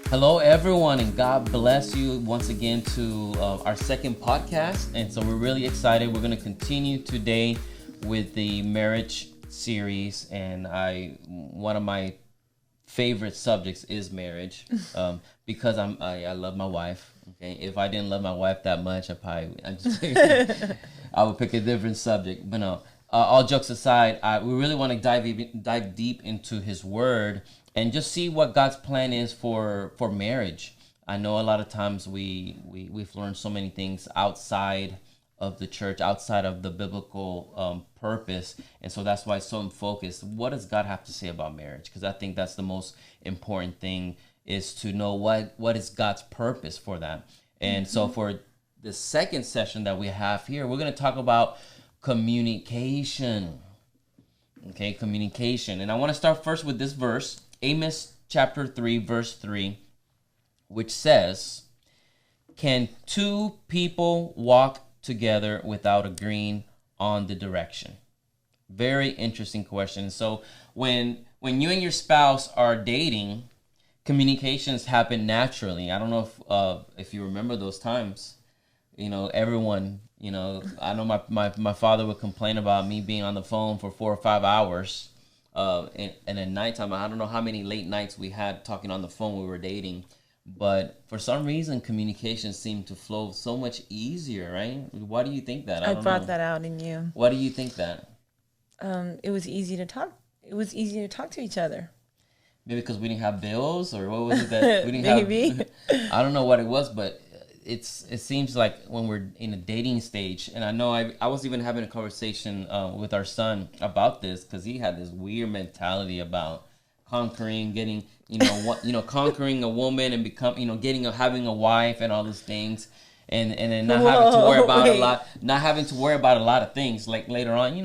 Hello, everyone, and God bless you once again to our second podcast. And so we're really excited. We're going to continue today with the marriage series, and one of my favorite subjects is marriage, because I love my wife. Okay, if I didn't love my wife that much, I would pick a different subject. But no, all jokes aside, we really want to dive deep into His Word and just see what God's plan is for marriage. I know a lot of times we've learned so many things outside of the church, outside of the biblical purpose, and so that's why it's so focused. What does God have to say about marriage? Because I think that's the most important thing, is to know what is God's purpose for that. And so for the second session that we have here, we're going to talk about communication. Okay, communication. And I want to start first with this verse, Amos chapter 3, verse 3, which says, "Can two people walk together without agreeing on the direction?" Very interesting question. So when you and your spouse are dating, communications happen naturally. I don't know if you remember those times. Everyone, I know my father would complain about me being on the phone for 4 or 5 hours. And at nighttime, I don't know how many late nights we had talking on the phone when we were dating. But for some reason, communication seemed to flow so much easier, right? Why do you think that? I don't brought know. that out in you. Why do you think that? It was easy to talk. It was easy to talk to each other. Maybe because we didn't have bills, or what was it that we didn't Maybe. have? I don't know what it was, but it seems like when we're in a dating stage, and I know I was even having a conversation with our son about this, because he had this weird mentality about conquering, getting conquering a woman and having a wife and all those things. And then not having to worry about a lot of things, like later on,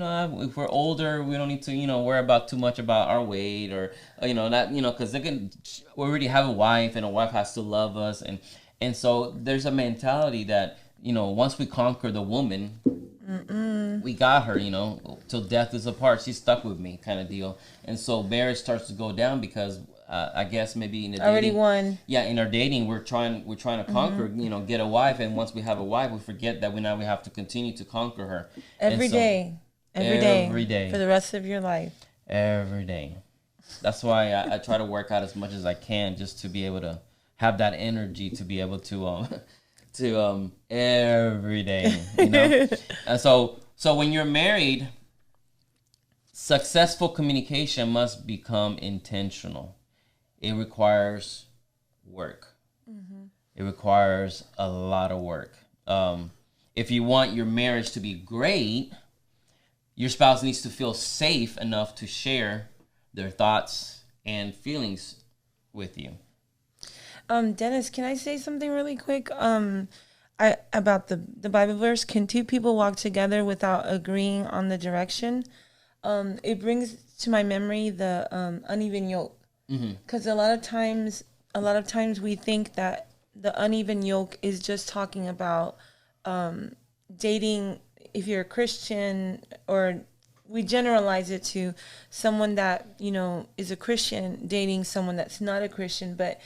if we're older, we don't need to, worry about too much about our weight, or, not, because we already have a wife, and a wife has to love us. And so there's a mentality that, once we conquer the woman, we got her, till death is apart. She's stuck with me, kind of deal. And so marriage starts to go down because I guess maybe in the Already dating, won. yeah, in our dating, we're trying to conquer, get a wife, and once we have a wife, we forget that we have to continue to conquer her Every day. Every day for the rest of your life. every day. That's why I try to work out as much as I can, just to be able to have that energy to be able to every day, And so when you're married, successful communication must become intentional. It requires work. It requires a lot of work. If you want your marriage to be great, your spouse needs to feel safe enough to share their thoughts and feelings with you. Dennis, can I say something really quick? About the Bible verse, can two people walk together without agreeing on the direction? It brings to my memory the uneven yoke. Because a lot of times we think that the uneven yoke is just talking about dating. If you're a Christian, or we generalize it to someone that is a Christian dating someone that's not a Christian, but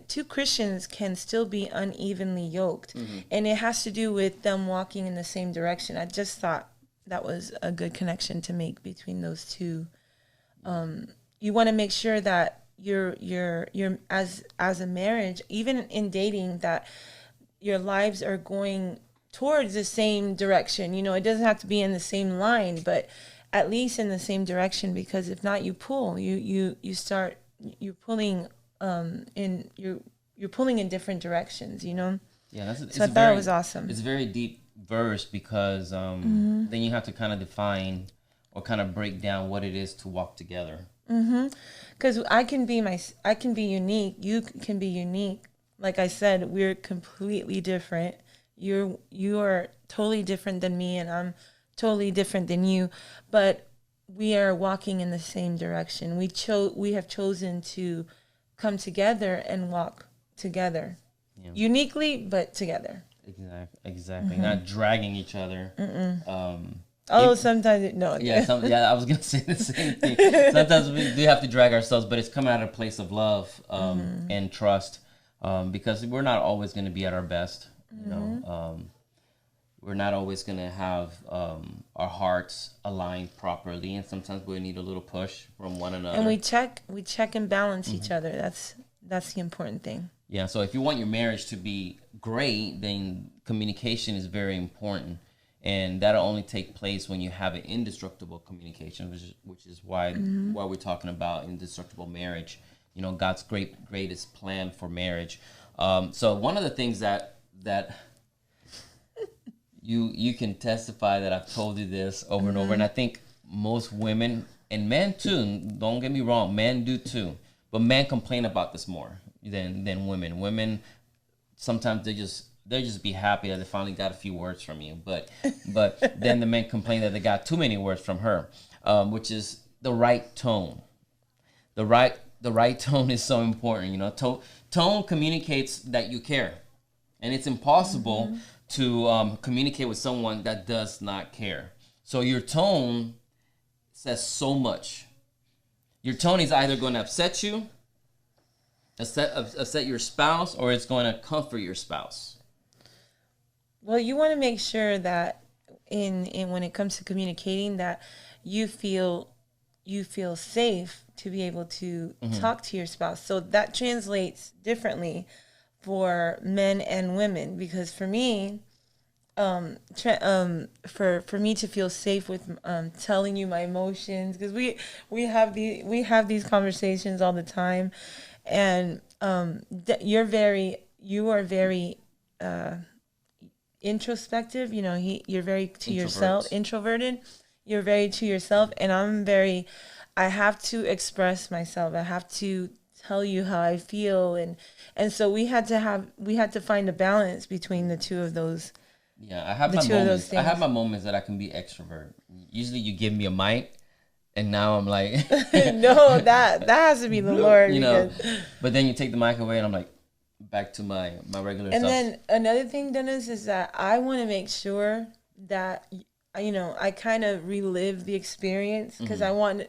two Christians can still be unevenly yoked, and it has to do with them walking in the same direction. I just thought that was a good connection to make between those two. You want to make sure that you're as a marriage, even in dating, that your lives are going towards the same direction. It doesn't have to be in the same line, but at least in the same direction, because if not, you pull. You're pulling you're pulling in different directions. Yeah, So I thought it was awesome. It's a very deep verse, because then you have to kind of define or kind of break down what it is to walk together. Because I can be unique. You can be unique. Like I said, we're completely different. You are totally different than me, and I'm totally different than you. But we are walking in the same direction. We have chosen to come together and walk together, uniquely, but together. Exactly. Not dragging each other. Oh, sometimes no. Yeah, I was gonna say the same thing. Sometimes we do have to drag ourselves, but it's coming out of a place of love and trust, because we're not always gonna be at our best. You know, we're not always gonna have our hearts aligned properly, and sometimes we need a little push from one another. And we check and balance each other. That's the important thing. Yeah. So if you want your marriage to be great, then communication is very important. And that'll only take place when you have an indestructible communication, which is why we're talking about indestructible marriage. You know, God's greatest plan for marriage. So one of the things that you can testify that I've told you this over and over, and I think most women and men too. Don't get me wrong, men do too, but men complain about this more than women. Women sometimes they just be happy that they finally got a few words from you. But then the men complain that they got too many words from her, which is the right tone. The right tone is so important. You know, tone communicates that you care, and it's impossible to communicate with someone that does not care. So your tone says so much. Your tone is either going to upset you, upset your spouse, or it's going to comfort your spouse. Well, you want to make sure that in when it comes to communicating that you feel safe to be able to talk to your spouse. So that translates differently for men and women, because for me, for me to feel safe with telling you my emotions, because we have these conversations all the time, and you are very introspective. You know, you're very to yourself, introverted. You're very to yourself, and I have to express myself. I have to tell you how I feel, and so we had to find a balance between the two of those. Yeah, I have my moments. I have my moments that I can be extrovert. Usually, you give me a mic, and now I'm like, no, that has to be the Lord, you know. But then you take the mic away, and I'm like, back to my regular self. And then another thing, Dennis, is that I want to make sure that, you know, I kind of relive the experience, because I want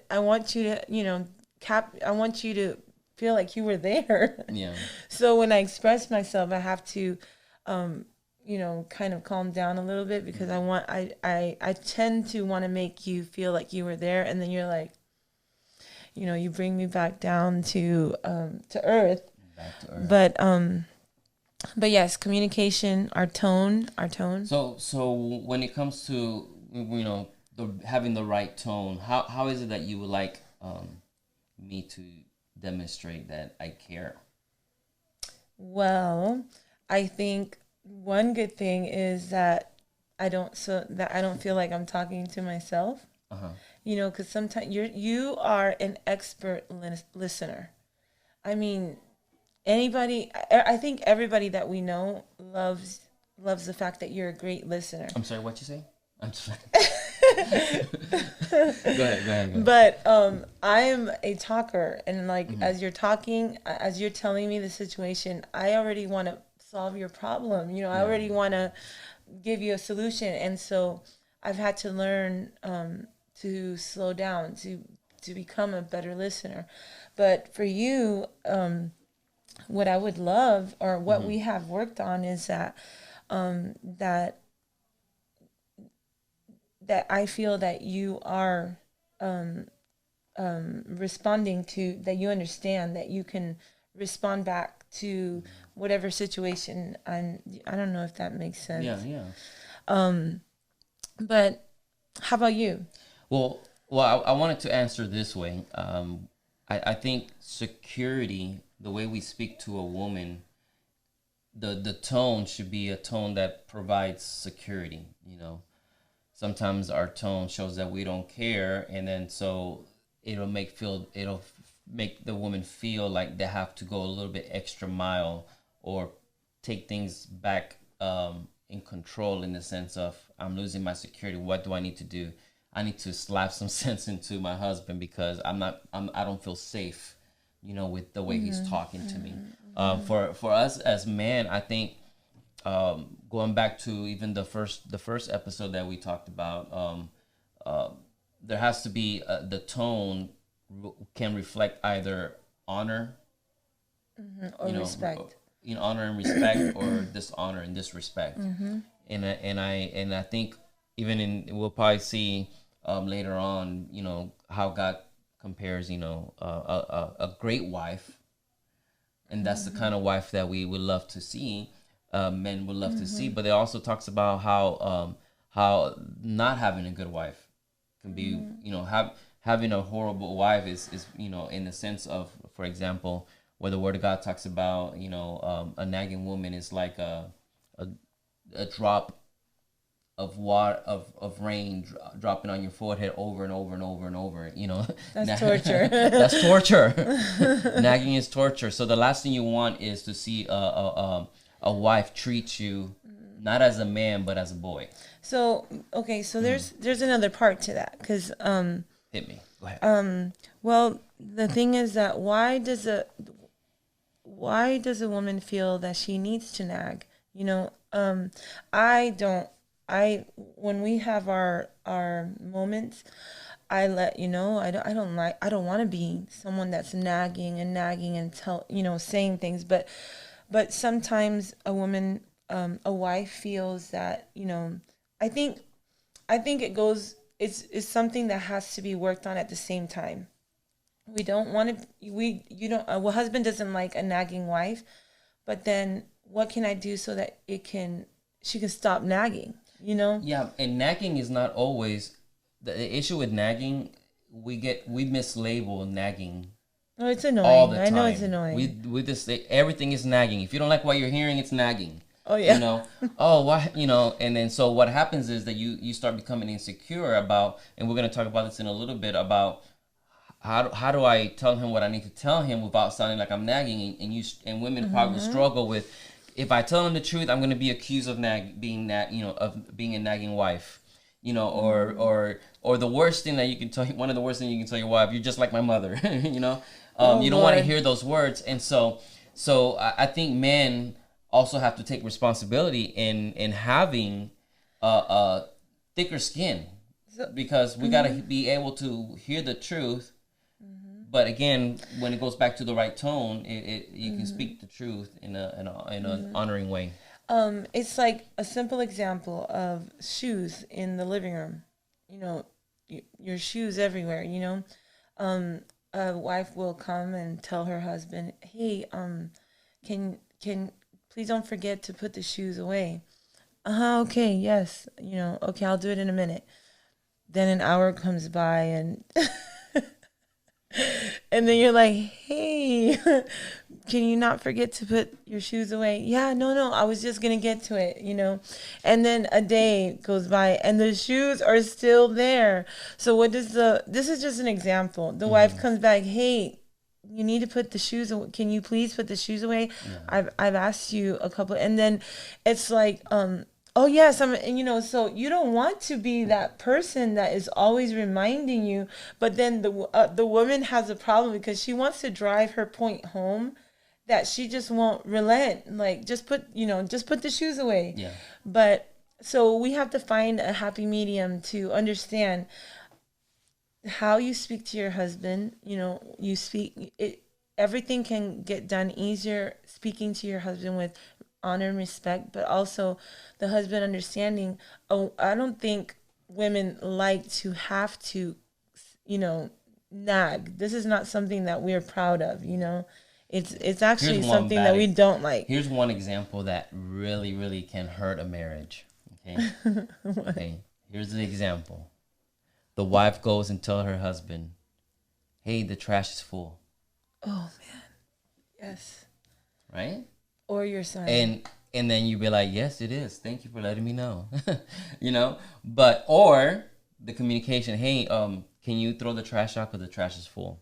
you to, you know, I want you to feel like you were there. Yeah. So when I express myself, I have to, you know, kind of calm down a little bit, because I tend to want to make you feel like you were there, and then you're like, you know, you bring me back down to earth. Back to earth. But yes, communication, our tone. So when it comes to, you know, having the right tone, how is it that you would like me to demonstrate that I care? Well, I think one good thing is that I don't feel like I'm talking to myself. You know, because sometimes you are an expert listener. I mean, I think everybody that we know loves the fact that you're a great listener. I'm sorry, what you say? I'm sorry. Go ahead. But I'm a talker, and like as you're talking, as you're telling me the situation, I already want to solve your problem. You know, I already want to give you a solution, and so I've had to learn to slow down, to become a better listener. But for you, what I would love, or what we have worked on, is that that I feel that you are responding to, that you understand, that you can respond back to whatever situation. I don't know if that makes sense. Yeah. But how about you? Well, I wanted to answer this way. I think security, the way we speak to a woman, the tone should be a tone that provides security. You know, sometimes our tone shows that we don't care, and then so it'll make the woman feel like they have to go a little bit extra mile, or take things back in control, in the sense of, I'm losing my security. What do I need to do? I need to slap some sense into my husband, because I don't feel safe, you know, with the way he's talking to me. For us as men, I think, going back to even the first episode that we talked about, there has to be the tone can reflect either honor, Or respect. honor and respect, or dishonor and disrespect. And I think even we'll probably see later on, how God compares, a great wife, and that's the kind of wife that we would love to see, men would love to see. But it also talks about how not having a good wife can be, having a horrible wife is in the sense of, for example, where the Word of God talks about, a nagging woman is like a drop of water of rain dropping on your forehead over and over and over and over. That's torture. That's torture. Nagging is torture. So the last thing you want is to see a wife treat you not as a man but as a boy. So okay, so there's another part to that, because hit me. Go ahead. Well, the thing is that why does a woman feel that she needs to nag? When we have our moments, I let you know, I don't want to be someone that's nagging and saying things, but sometimes a woman, a wife feels that, I think it's something that has to be worked on at the same time. We don't want to, a husband doesn't like a nagging wife, but then what can I do so that she can stop nagging, Yeah, and nagging is not always, the issue with nagging, we mislabel nagging. Oh, it's annoying. All the time. I know it's annoying. We just say everything is nagging. If you don't like what you're hearing, it's nagging. Oh yeah. Oh why, and then so what happens is that you start becoming insecure about, and we're gonna talk about this in a little bit, about how do I tell him what I need to tell him without sounding like I'm nagging, and women probably struggle with, if I tell him the truth, I'm gonna be accused of being a nagging wife. Or the worst thing that you can tell, one of the worst things you can tell your wife, you're just like my mother. You don't want to hear those words. And so I think men also have to take responsibility in having a thicker skin, because we got to be able to hear the truth. But again, when it goes back to the right tone, you can speak the truth in an honoring way. It's like a simple example of shoes in the living room. Your shoes everywhere. A wife will come and tell her husband, "Hey, can please don't forget to put the shoes away." Okay, yes. Okay, I'll do it in a minute. Then an hour comes by and and then you're like, "Hey, can you not forget to put your shoes away?" "Yeah, no, I was just going to get to it, And then a day goes by and the shoes are still there. So this is just an example. The wife comes back, "Hey, you need to put the shoes away. Can you please put the shoes away? Yeah. I've asked you a couple." And then it's like, "Oh yes, so you don't want to be that person that is always reminding you, but then the woman has a problem because she wants to drive her point home, that she just won't relent. Like, just put the shoes away." Yeah. But so we have to find a happy medium to understand how you speak to your husband. Everything can get done easier speaking to your husband with honor and respect, but also the husband understanding, I don't think women like to have to, nag. This is not something that we're proud of, It's actually something that we don't like. Here's one example that really, really can hurt a marriage. Okay. Okay. Here's the example. The wife goes and tells her husband, "Hey, the trash is full." Oh man. Yes. Right? Or your son. And then you be like, "Yes, it is. Thank you for letting me know." But or the communication, "Hey, can you throw the trash out because the trash is full?"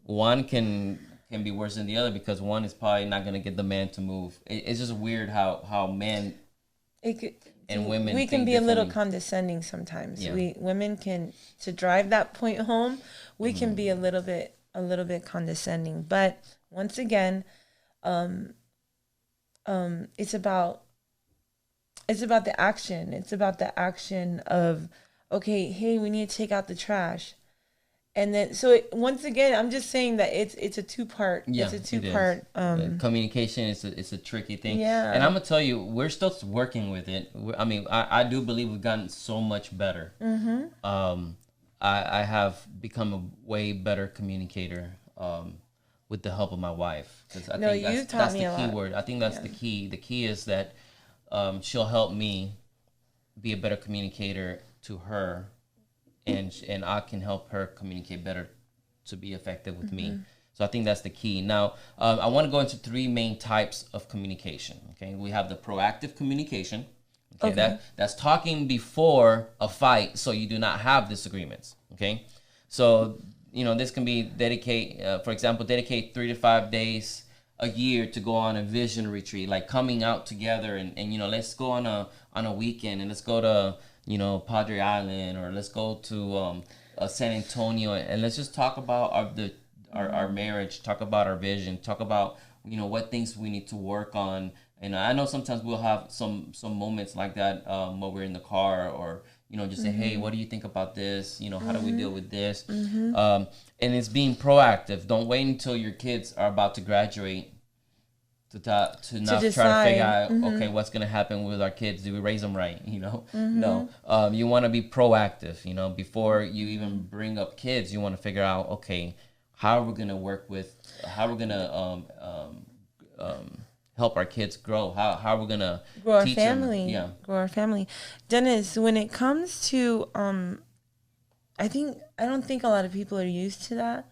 One can be worse than the other, because one is probably not going to get the man to move. It's just weird how men and women, we can be a little condescending sometimes. Yeah. Women can, to drive that point home, we can be a little bit condescending. But once again, it's about it's about the action. It's about the action of, okay, hey, we need to take out the trash. And then, so once again, I'm just saying that it's a two part. Yeah, It's a it two is. part. Communication is it's a tricky thing, Yeah. and I'm gonna tell you, we're still working with it. I mean, I do believe we've gotten so much better. I have become a way better communicator with the help of my wife, because I No, think you that's taught the me a key lot. word. I think that's the key. The key is that she'll help me be a better communicator to her, and I can help her communicate better to be effective with me. So I think that's the key. Now, I want to go into three main types of communication. Okay, we have the proactive communication. Okay, that's talking before a fight, so you do not have disagreements. Okay, so this can be for example, dedicate 3 to 5 days a year to go on a vision retreat, like coming out together and let's go on a weekend, and let's go to Padre Island, or let's go to San Antonio, and let's just talk about our marriage, talk about our vision, talk about what things we need to work on. And I know sometimes we'll have some moments like that when we're in the car, or just say, hey, what do you think about this? How do we deal with this? And it's being proactive. Don't wait until your kids are about to graduate to now try to figure out, okay, what's going to happen with our kids? Do we raise them right? No. You want to be proactive. Before you even bring up kids, you want to figure out, okay, how are we going to how are we going to help our kids grow? How are we going to Grow our teach family. them? Yeah. Grow our family. Dennis, when it comes to, I don't think a lot of people are used to that.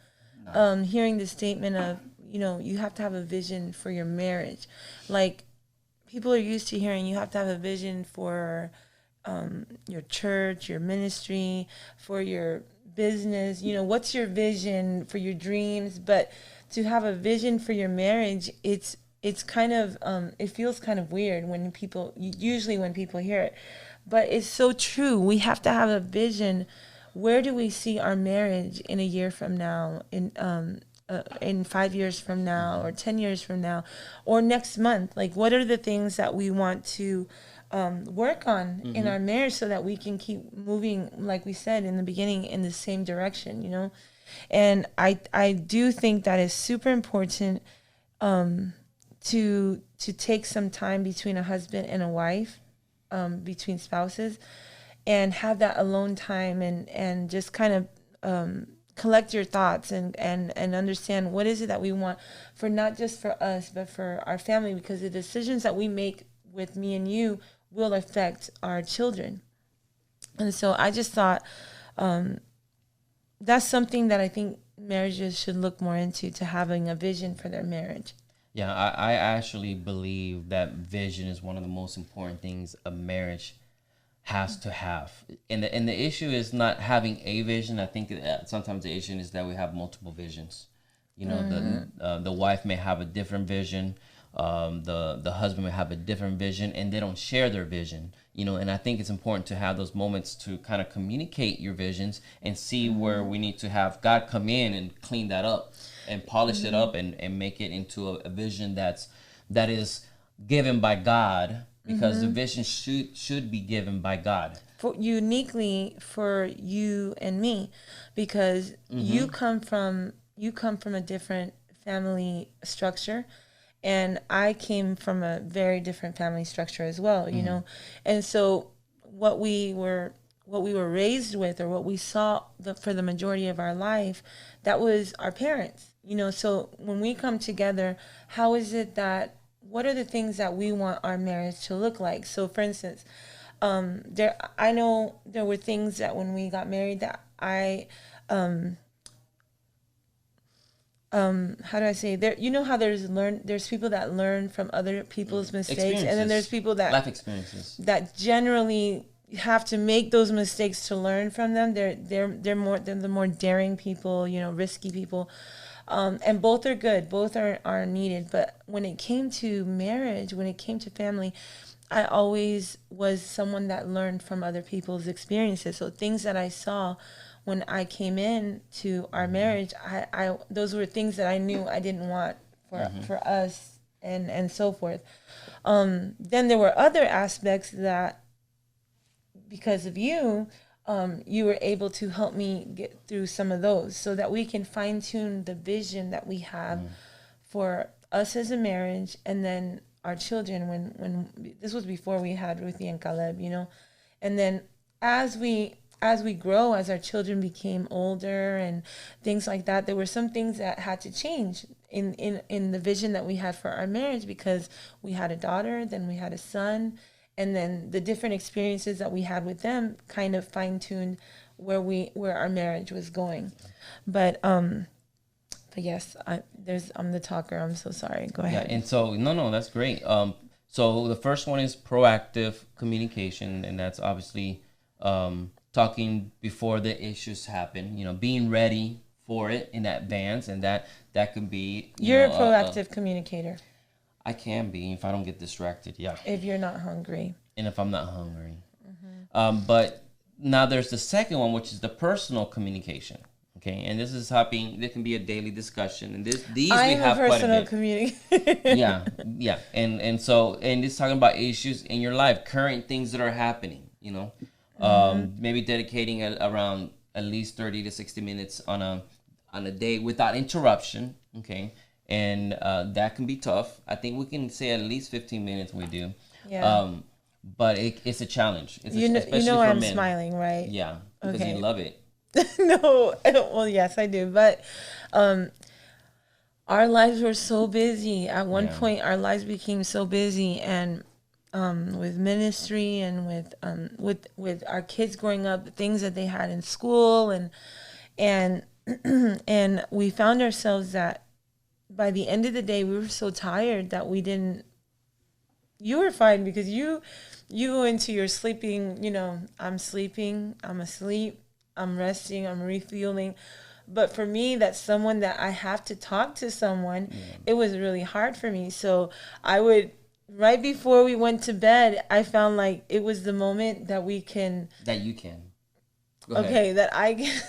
No. Hearing the statement of, you have to have a vision for your marriage. Like, people are used to hearing you have to have a vision for your church, your ministry, for your business. What's your vision for your dreams? But to have a vision for your marriage, it's kind of, it feels kind of weird when people hear it. But it's so true. We have to have a vision. Where do we see our marriage in a year from now, in 5 years from now, or 10 years from now, or next month? Like, what are the things that we want to work on in our marriage, so that we can keep moving, like we said in the beginning, in the same direction, And I do think that is super important, to take some time between a husband and a wife, between spouses, and have that alone time, and just kind of collect your thoughts and understand what is it that we want, for not just for us, but for our family, because the decisions that we make with me and you will affect our children. And so I just thought that's something that I think marriages should look more into, to having a vision for their marriage. Yeah, I actually believe that vision is one of the most important things a marriage has to have. And the issue is not having a vision. I think sometimes the issue is that we have multiple visions. The wife may have a different vision. The husband may have a different vision, and they don't share their vision. And I think it's important to have those moments to kind of communicate your visions and see where we need to have God come in and clean that up and polish it up and make it into a vision that is given by God, because the vision should be given by God. Uniquely for you and me, because you come from a different family structure, and I came from a very different family structure as well, And so what we were raised with, or what we saw for the majority of our life, that was our parents, So when we come together, how is it that, what are the things that we want our marriage to look like? So for instance, I know there were things that when we got married that I, how do I say, there, how there's people that learn from other people's mistakes, and then there's people that life experiences that generally have to make those mistakes to learn from them. They're the more daring people, risky people. And both are good, both are needed. But when it came to marriage, when it came to family, I always was someone that learned from other people's experiences. So things that I saw when I came in to our marriage, I those were things that I knew I didn't want for us and so forth. Then there were other aspects that, because of you, you were able to help me get through some of those, so that we can fine tune the vision that we have for us as a marriage, and then our children. When this was before we had Ruthie and Caleb, and then as we grow, as our children became older and things like that, there were some things that had to change in the vision that we had for our marriage, because we had a daughter, then we had a son, and then the different experiences that we had with them kind of fine-tuned where our marriage was going. But yes, I'm the talker. I'm so sorry. Go ahead. Yeah, and so no, that's great. So the first one is proactive communication, and that's obviously talking before the issues happen. Being ready for it in advance, and that can be. You're a proactive communicator. I can be if I don't get distracted. Yeah. If you're not hungry. And if I'm not hungry. But now there's the second one, which is the personal communication. Okay, and this is happening. There can be a daily discussion, and these we have quite a bit. Communicator. yeah, and so it's talking about issues in your life, current things that are happening. Maybe dedicating around at least 30 to 60 minutes on a day without interruption. Okay, and that can be tough. I think we can say at least 15 minutes. We do. Yeah. But it's a challenge. Especially for I'm men. Smiling, right? Yeah, because you love it. No, well, yes, I do. But our lives were so busy. At one point, our lives became so busy, and with ministry and with our kids growing up, the things that they had in school, and and we found ourselves that by the end of the day, we were so tired that we didn't. You were fine because you go into your sleeping. I'm sleeping. I'm asleep. I'm resting, I'm refueling. But for me, that's someone that I have to talk to someone. It was really hard for me. So I would, right before we went to bed, I found like it was the moment that we can. That you can. Go ahead. That I can.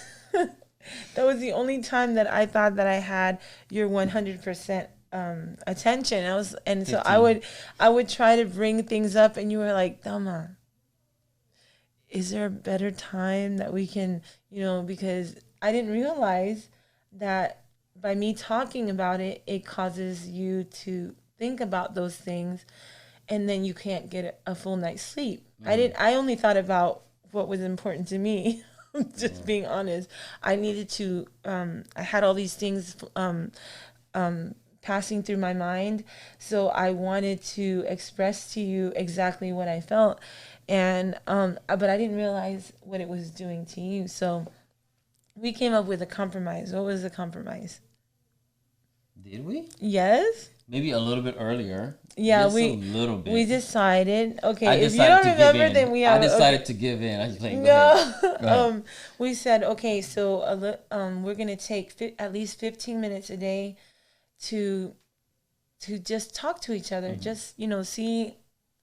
That was the only time that I thought that I had your 100% attention. So I would try to bring things up, and you were like, Thelma, is there a better time that we can, because I didn't realize that by me talking about it, it causes you to think about those things, and then you can't get a full night's sleep. I only thought about what was important to me. Just being honest. I needed to, I had all these things passing through my mind. So I wanted to express to you exactly what I felt. And but I didn't realize what it was doing to you. So we came up with a compromise. What was the compromise? Did we? Yes. Maybe a little bit earlier. Yeah, just a little bit. We decided. Okay, if you don't remember, then we have. I decided to give in. I was like, no. We said, okay, so we're gonna take at least 15 minutes a day to just talk to each other. Just see.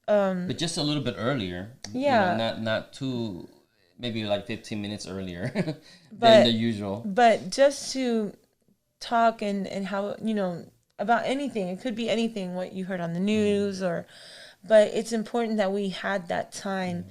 But just a little bit earlier. Yeah. Not too, maybe like 15 minutes earlier than the usual. But just to talk and how, about anything. It could be anything, what you heard on the news but it's important that we had that time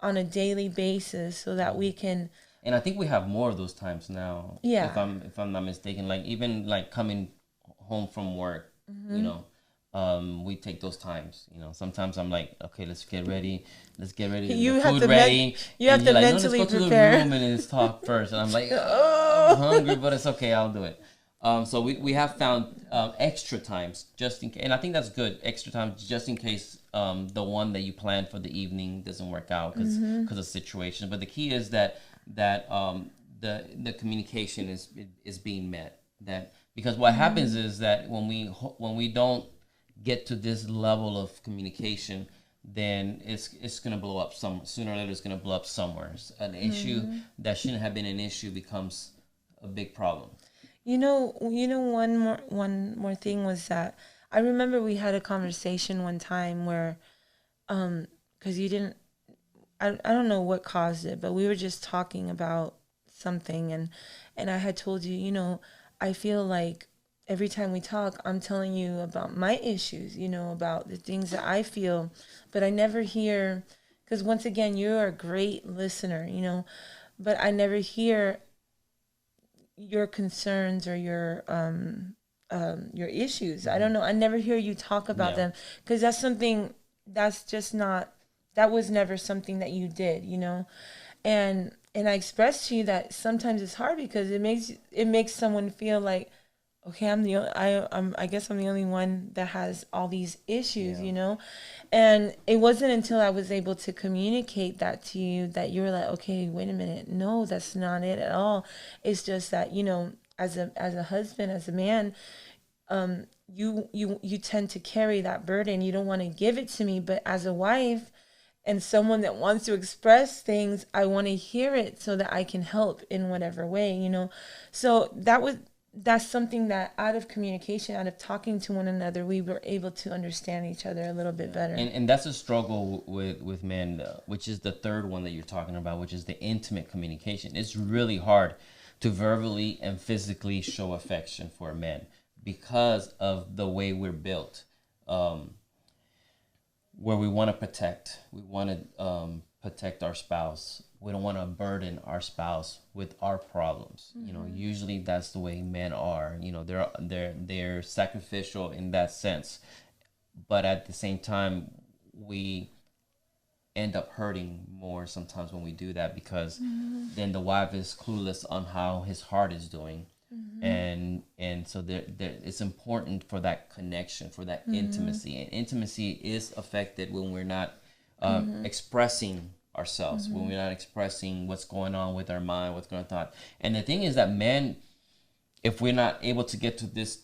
on a daily basis so that we can. And I think we have more of those times now. Yeah. If I'm not mistaken, like even like coming home from work, we take those times. Sometimes I'm like, okay, let's get ready. You have food to ready. You have to like, mentally let's go prepare. to the room and let's talk first. And I'm like, I'm hungry, but it's okay. I'll do it. So we have found extra times just in case, and I think that's good. Extra times just in case the one that you planned for the evening doesn't work out because of situation. But the key is that the communication is being met. Because what happens is that when we don't get to this level of communication, then it's gonna blow up sooner or later. It's gonna blow up somewhere. An issue that shouldn't have been an issue becomes a big problem. One more thing was that I remember we had a conversation one time where, because you didn't, I don't know what caused it, but we were just talking about something, and I had told you, I feel like every time we talk, I'm telling you about my issues, about the things that I feel, but I never hear, because once again, you're a great listener, but I never hear your concerns or your issues. I don't know. I never hear you talk about Yeah. them because that's something that's just not, that was never something that you did, and I expressed to you that sometimes it's hard because it makes someone feel like, okay, I guess I'm the only one that has all these issues, Yeah. and it wasn't until I was able to communicate that to you that you were like, okay, wait a minute, no, that's not it at all. It's just that, as a husband, as a man, you tend to carry that burden. You don't want to give it to me, but as a wife and someone that wants to express things, I want to hear it so that I can help in whatever way. So that's something that out of communication, out of talking to one another, we were able to understand each other a little bit better. And that's a struggle with men, which is the third one that you're talking about, which is the intimate communication. It's really hard to verbally and physically show affection for a man because of the way we're built, where we want to protect. We want to protect our spouse. We don't want to burden our spouse with our problems. Usually that's the way men are. They're sacrificial in that sense, but at the same time, we end up hurting more sometimes when we do that because then the wife is clueless on how his heart is doing. And so it's important for that connection, for that intimacy, and intimacy is affected when we're not expressing ourselves, when we're not expressing what's going on with our mind, what's going on thought. And the thing is that men, if we're not able to get to this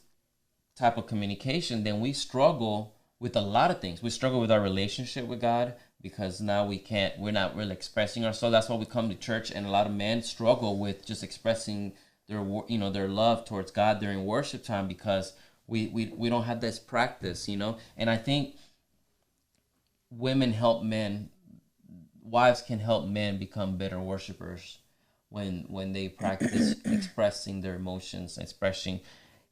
type of communication, then we struggle with a lot of things. We struggle with our relationship with God because now we're not really expressing ourselves. That's why we come to church, and a lot of men struggle with just expressing their love towards God during worship time because we don't have this practice, And I think women help men, wives can help men become better worshipers when they practice expressing their emotions. Expressing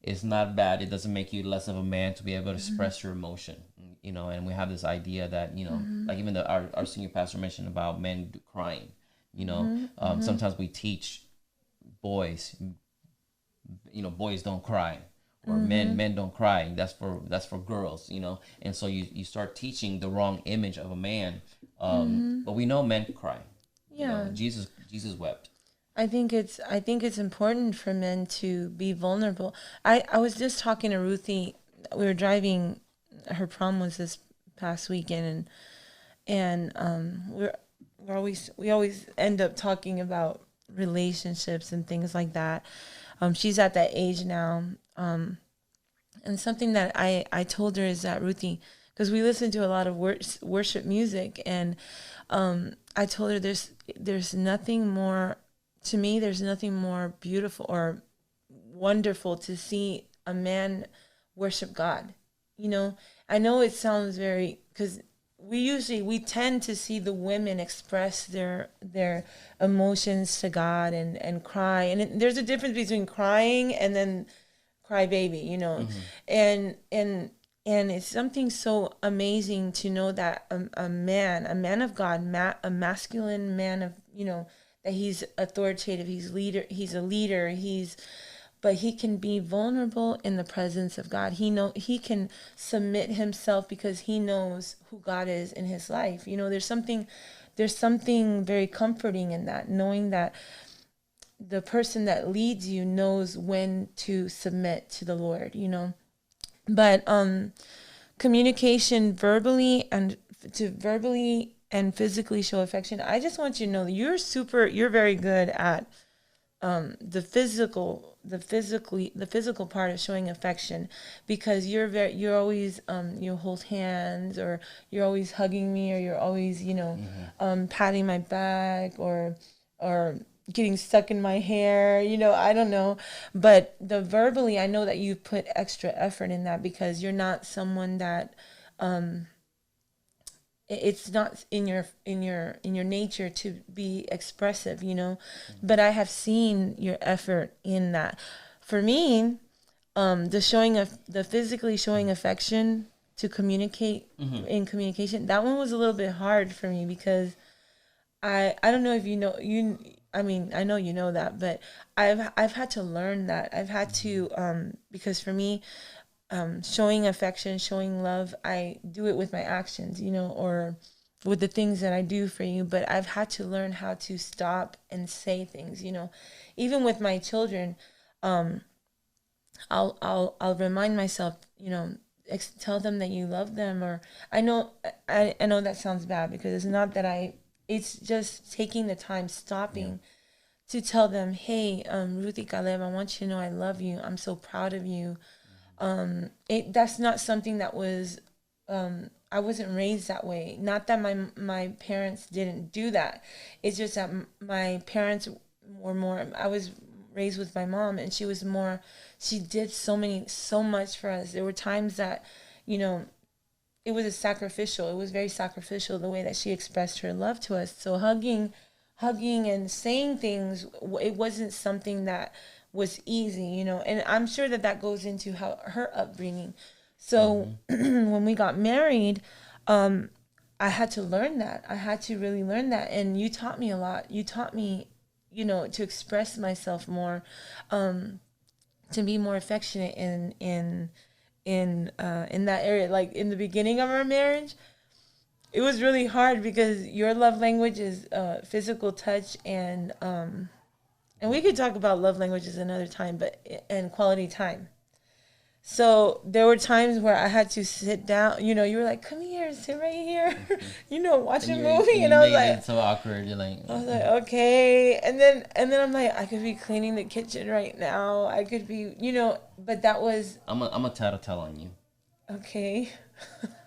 is not bad. It doesn't make you less of a man to be able to express your emotion, And we have this idea that like even our senior pastor mentioned about men crying. Sometimes we teach boys, boys don't cry, or men don't cry. That's for girls, And so you start teaching the wrong image of a man. But we know men cry. Yeah. Jesus wept. I think it's important for men to be vulnerable. I was just talking to Ruthie. We were driving. Her prom was this past weekend, and we always end up talking about relationships and things like that. She's at that age now, and something that I told her is that, Ruthie, because we listen to a lot of worship music, and I told her there's nothing more, to me, there's nothing more beautiful or wonderful to see a man worship God. I know it sounds very, because we tend to see the women express their emotions to God and cry, and there's a difference between crying and then cry baby, and it's something so amazing to know that a man of God, a masculine man of, that he's authoritative, he's a leader, but he can be vulnerable in the presence of God. He can submit himself because he knows who God is in his life. There's something very comforting in that, knowing that the person that leads you knows when to submit to the Lord, But communication verbally and physically show affection. I just want you to know that you're very good at the physical part of showing affection, because you're always you hold hands, or you're always hugging me, or you're always patting my back, or getting stuck in my hair, I don't know, but the verbally, I know that you put extra effort in that, because you're not someone that it's not in your nature to be expressive, but I have seen your effort in that. For me, the showing of the physically showing affection to communicate in communication, that one was a little bit hard for me because I don't know if you know you I mean I know you know that, but I've had to learn that. I've had to because for me, showing affection, showing love, I do it with my actions, or with the things that I do for you, but I've had to learn how to stop and say things, even with my children. I'll remind myself, tell them that you love them. Or I know that sounds bad because it's not that it's just taking the time, stopping to tell them, hey, Ruthie Caleb, I want you to know I love you. I'm so proud of you. That's not something that was, I wasn't raised that way. Not that my parents didn't do that. It's just that my parents were more, I was raised with my mom, and she did so much for us. There were times that, it was very sacrificial the way that she expressed her love to us. So hugging and saying things, it wasn't something that was easy, and I'm sure that goes into her upbringing. So when we got married, I had to learn that. I had to really learn that. And you taught me a lot. You taught me, to express myself more, to be more affectionate in that area. Like in the beginning of our marriage, it was really hard because your love language is physical touch, and we could talk about love languages another time, and quality time. So there were times where I had to sit down. You were like, "Come here, sit right here," watch a movie, and I was like, it's so awkward. You're like, I was like, okay, and then I'm like, I could be cleaning the kitchen right now. I could be, but that was I'm a tattletale on you. okay.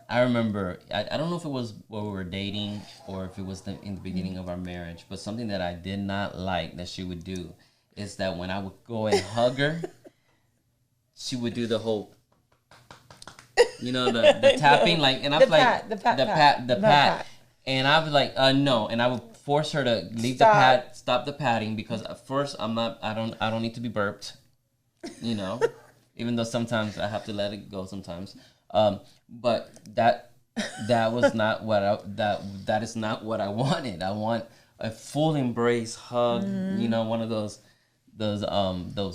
I remember, I don't know if it was while we were dating or if it was in the beginning of our marriage, but something that I did not like that she would do is that when I would go and hug her, she would do the whole, the tapping, like, and I was like, the pat. And I was like, no, and I would force her to leave stop the patting, because at first I don't need to be burped, even though sometimes I have to let it go sometimes. But that was not that is not what I wanted. I want a full embrace hug, one of those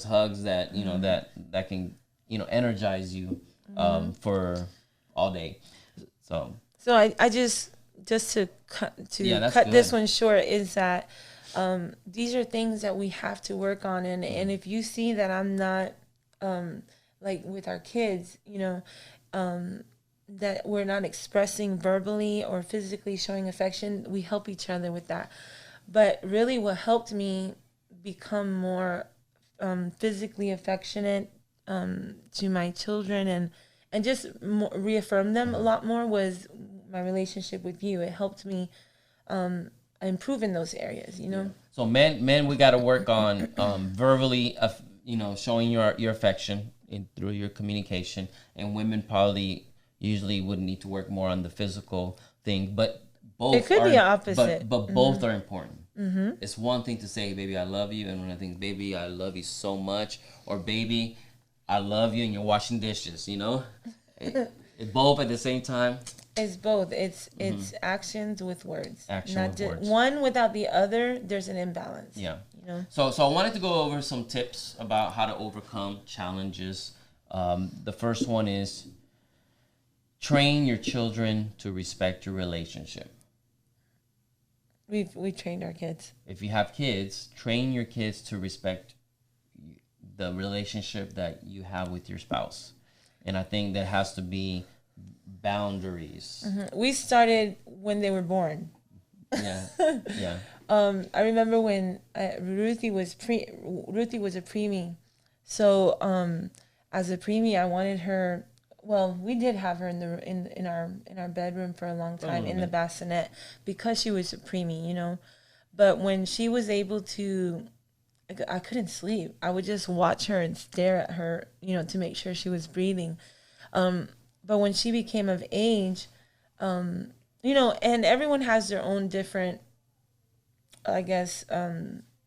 hugs that that can energize you for all day. So I just to cut this one short is that these are things that we have to work on, and if you see that I'm not like with our kids, that we're not expressing verbally or physically showing affection, we help each other with that. But really what helped me become more physically affectionate to my children and just reaffirm them a lot more was my relationship with you. It helped me improve in those areas, So men, we got to work on verbally, showing your affection through your communication, and women probably usually would need to work more on the physical thing. But both it could be opposite. But both are important. It's one thing to say, "Baby, I love you," and when I think, "Baby, I love you so much," or "Baby, I love you," and you're washing dishes. It both at the same time. It's both. It's actions with words. Words. One without the other, there's an imbalance. Yeah. So I wanted to go over some tips about how to overcome challenges. The first one is train your children to respect your relationship. We trained our kids. If you have kids, train your kids to respect the relationship that you have with your spouse. And I think there has to be boundaries. We started when they were born. Yeah. I remember when Ruthie was a preemie. So as a preemie, I wanted her. Well, we did have her in our bedroom for a long time in the bassinet because she was a preemie, But when she was able to, I couldn't sleep. I would just watch her and stare at her, to make sure she was breathing. But when she became of age, and everyone has their own different, I guess,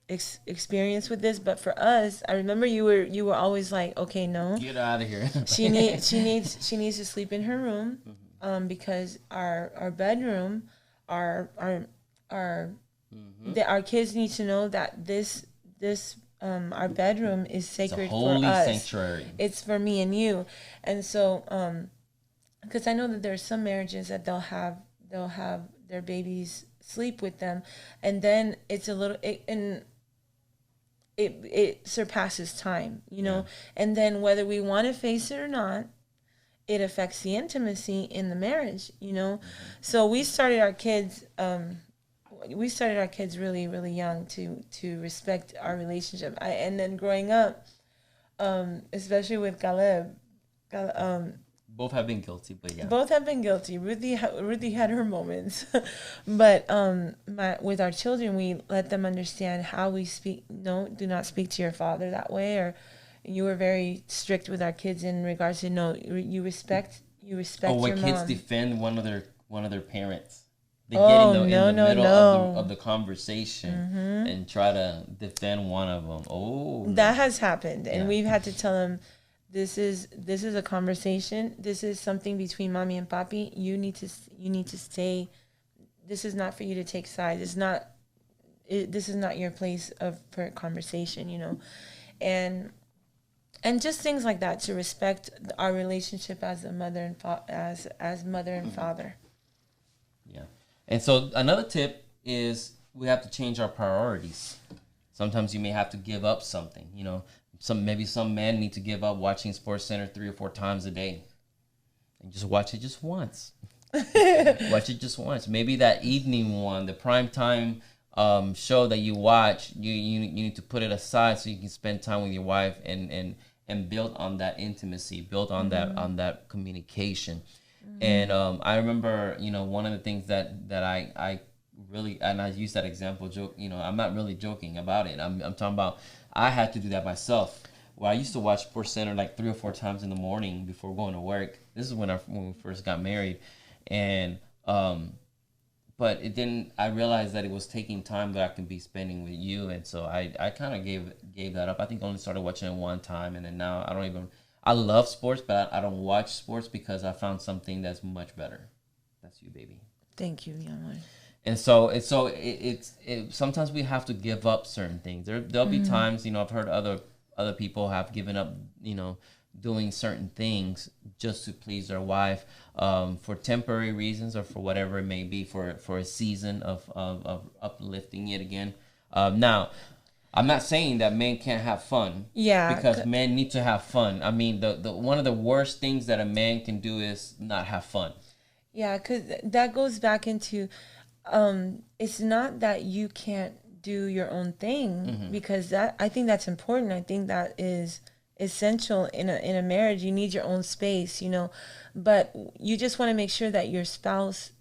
experience with this, but for us, I remember you were always like, okay, no, Get out of here. she needs to sleep in her room, because our bedroom, our our kids need to know that this our bedroom is It's a sacred for holy us. sanctuary. It's for me and you, and so because I know that there's some marriages that they'll have their babies sleep with them, and then it's a little and it surpasses time, you know. And then whether we want to face it or not, it affects the intimacy in the marriage, you know. So we started our kids really really young to respect our relationship. And then growing up, especially with Caleb, Both have been guilty, but yeah. both have been guilty. Ruthie had her moments, but with our children, we let them understand how we speak. No, do not speak to your father that way. Or you were very strict with our kids in regards to no, you respect Oh, when your kids mom. defend one of their parents, they Oh, get no, in the no, middle no. of the conversation and try to defend one of them. Oh, no. That has happened, and Yeah. we've had to tell them, this is a conversation. This is something between mommy and papi. You need to stay. This is not for you to take sides. This is not your place for conversation, you know, and just things like that, to respect our relationship as a mother and as mother and father. Yeah. And so another tip is we have to change our priorities. Sometimes you may have to give up something, you know. Maybe some men need to give up watching Sports Center 3 or 4 times a day. And just watch it just once. Watch it just once. Maybe that evening one, the prime time show that you watch, you need to put it aside so you can spend time with your wife and build on that intimacy, build on that communication. And I remember, you know, one of the things that I really, and I use that example joke, you know, I'm not really joking about it. I'm talking about, I had to do that myself. Well, I used to watch Sports Center like 3 or 4 times in the morning before going to work. This is when we first got married, and but it didn't. I realized that it was taking time that I could be spending with you, and so I kind of gave that up. I think I only started watching it one time, and then now I don't even. I love sports, but I don't watch sports because I found something that's much better. That's you, baby. Thank you, Yamar. And so it's sometimes we have to give up certain things. There'll be times, you know, I've heard other people have given up, you know, doing certain things just to please their wife, for temporary reasons or for whatever it may be, for a season of uplifting it again. Now, I'm not saying that men can't have fun. Yeah, Because men need to have fun. I mean, the one of the worst things that a man can do is not have fun. Yeah, because that goes back into, it's not that you can't do your own thing, because that, I think that's important. I think that is essential in a marriage. You need your own space, you know, but you just want to make sure that your spouse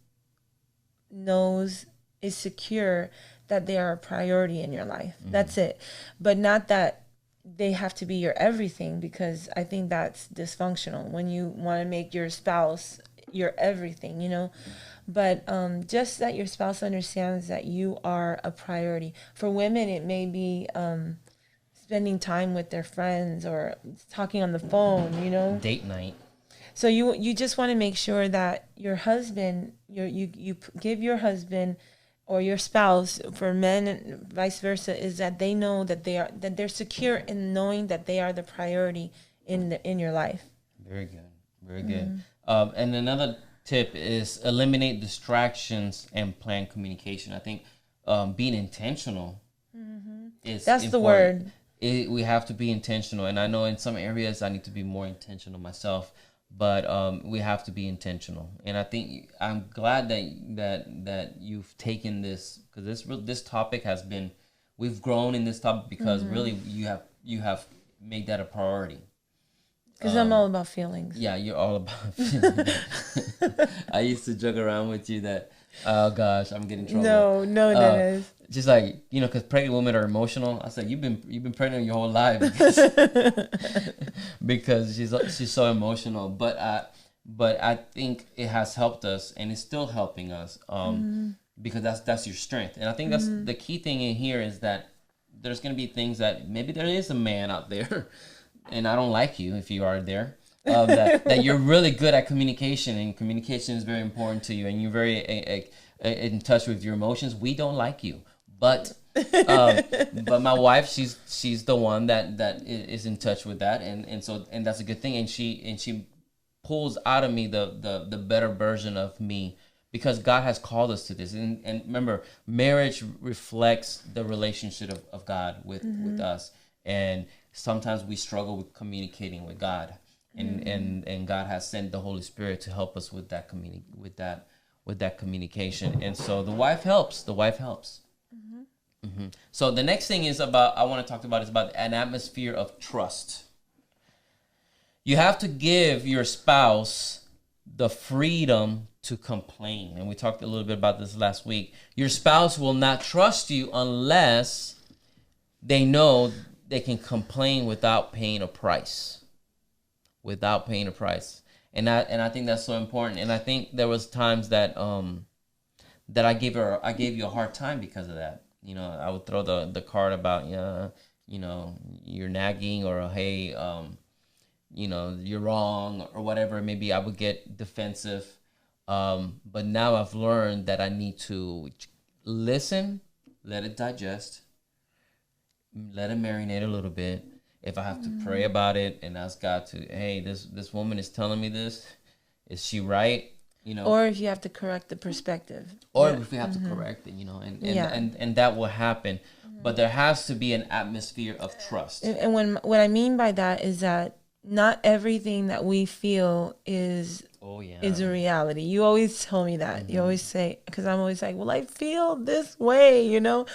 is secure that they are a priority in your life. That's it. But not that they have to be your everything, because I think that's dysfunctional when you want to make your spouse your everything, you know. But just that your spouse understands that you are a priority. For women, it may be spending time with their friends or talking on the phone, you know. Date night. So you just want to make sure that your husband, you give your husband or your spouse, for men and vice versa, is that they know that they're secure in knowing that they are the priority in your life. Very good. Very good. And another tip is eliminate distractions and plan communication. I think being intentional is That's the important. word. We have to be intentional, and I know in some areas I need to be more intentional myself, but we have to be intentional. And I think I'm glad that you've taken this, because this topic has been, we've grown in this topic because really you have made that a priority. Because I'm all about feelings. Yeah, you're all about feelings. I used to joke around with you that, oh gosh, I'm getting in trouble. No, Dennis. Just like, you know, because pregnant women are emotional. I said, you've been pregnant your whole life because she's so emotional. But I think it has helped us, and it's still helping us, because that's your strength. And I think that's the key thing in here, is that there's gonna be things that maybe there is a man out there, and I don't like you if you are there. That you're really good at communication, and communication is very important to you, and you're very in touch with your emotions. We don't like you, but but my wife, she's the one that is in touch with that, and that's a good thing, and she pulls out of me the better version of me, because God has called us to this. And remember, marriage reflects the relationship of God with us. And sometimes we struggle with communicating with God. And God has sent the Holy Spirit to help us with that communication. And so the wife helps. So the next thing I want to talk about is about an atmosphere of trust. You have to give your spouse the freedom to complain. And we talked a little bit about this last week. Your spouse will not trust you unless they know they can complain without paying a price. And I think that's so important. And I think there was times that I gave you a hard time because of that. You know, I would throw the card about, you know, you're nagging, or hey, you know, you're wrong, or whatever. Maybe I would get defensive. But now I've learned that I need to listen, let it digest, let it marinate a little bit. If I have to pray about it and ask God to, hey, this woman is telling me this, is she right? You know, or if you have to correct the perspective, or if we have to correct it, you know, and that will happen. But there has to be an atmosphere of trust. And what I mean by that is that not everything that we feel is a reality. You always tell me that. You always say, because I'm always like, well, I feel this way, you know?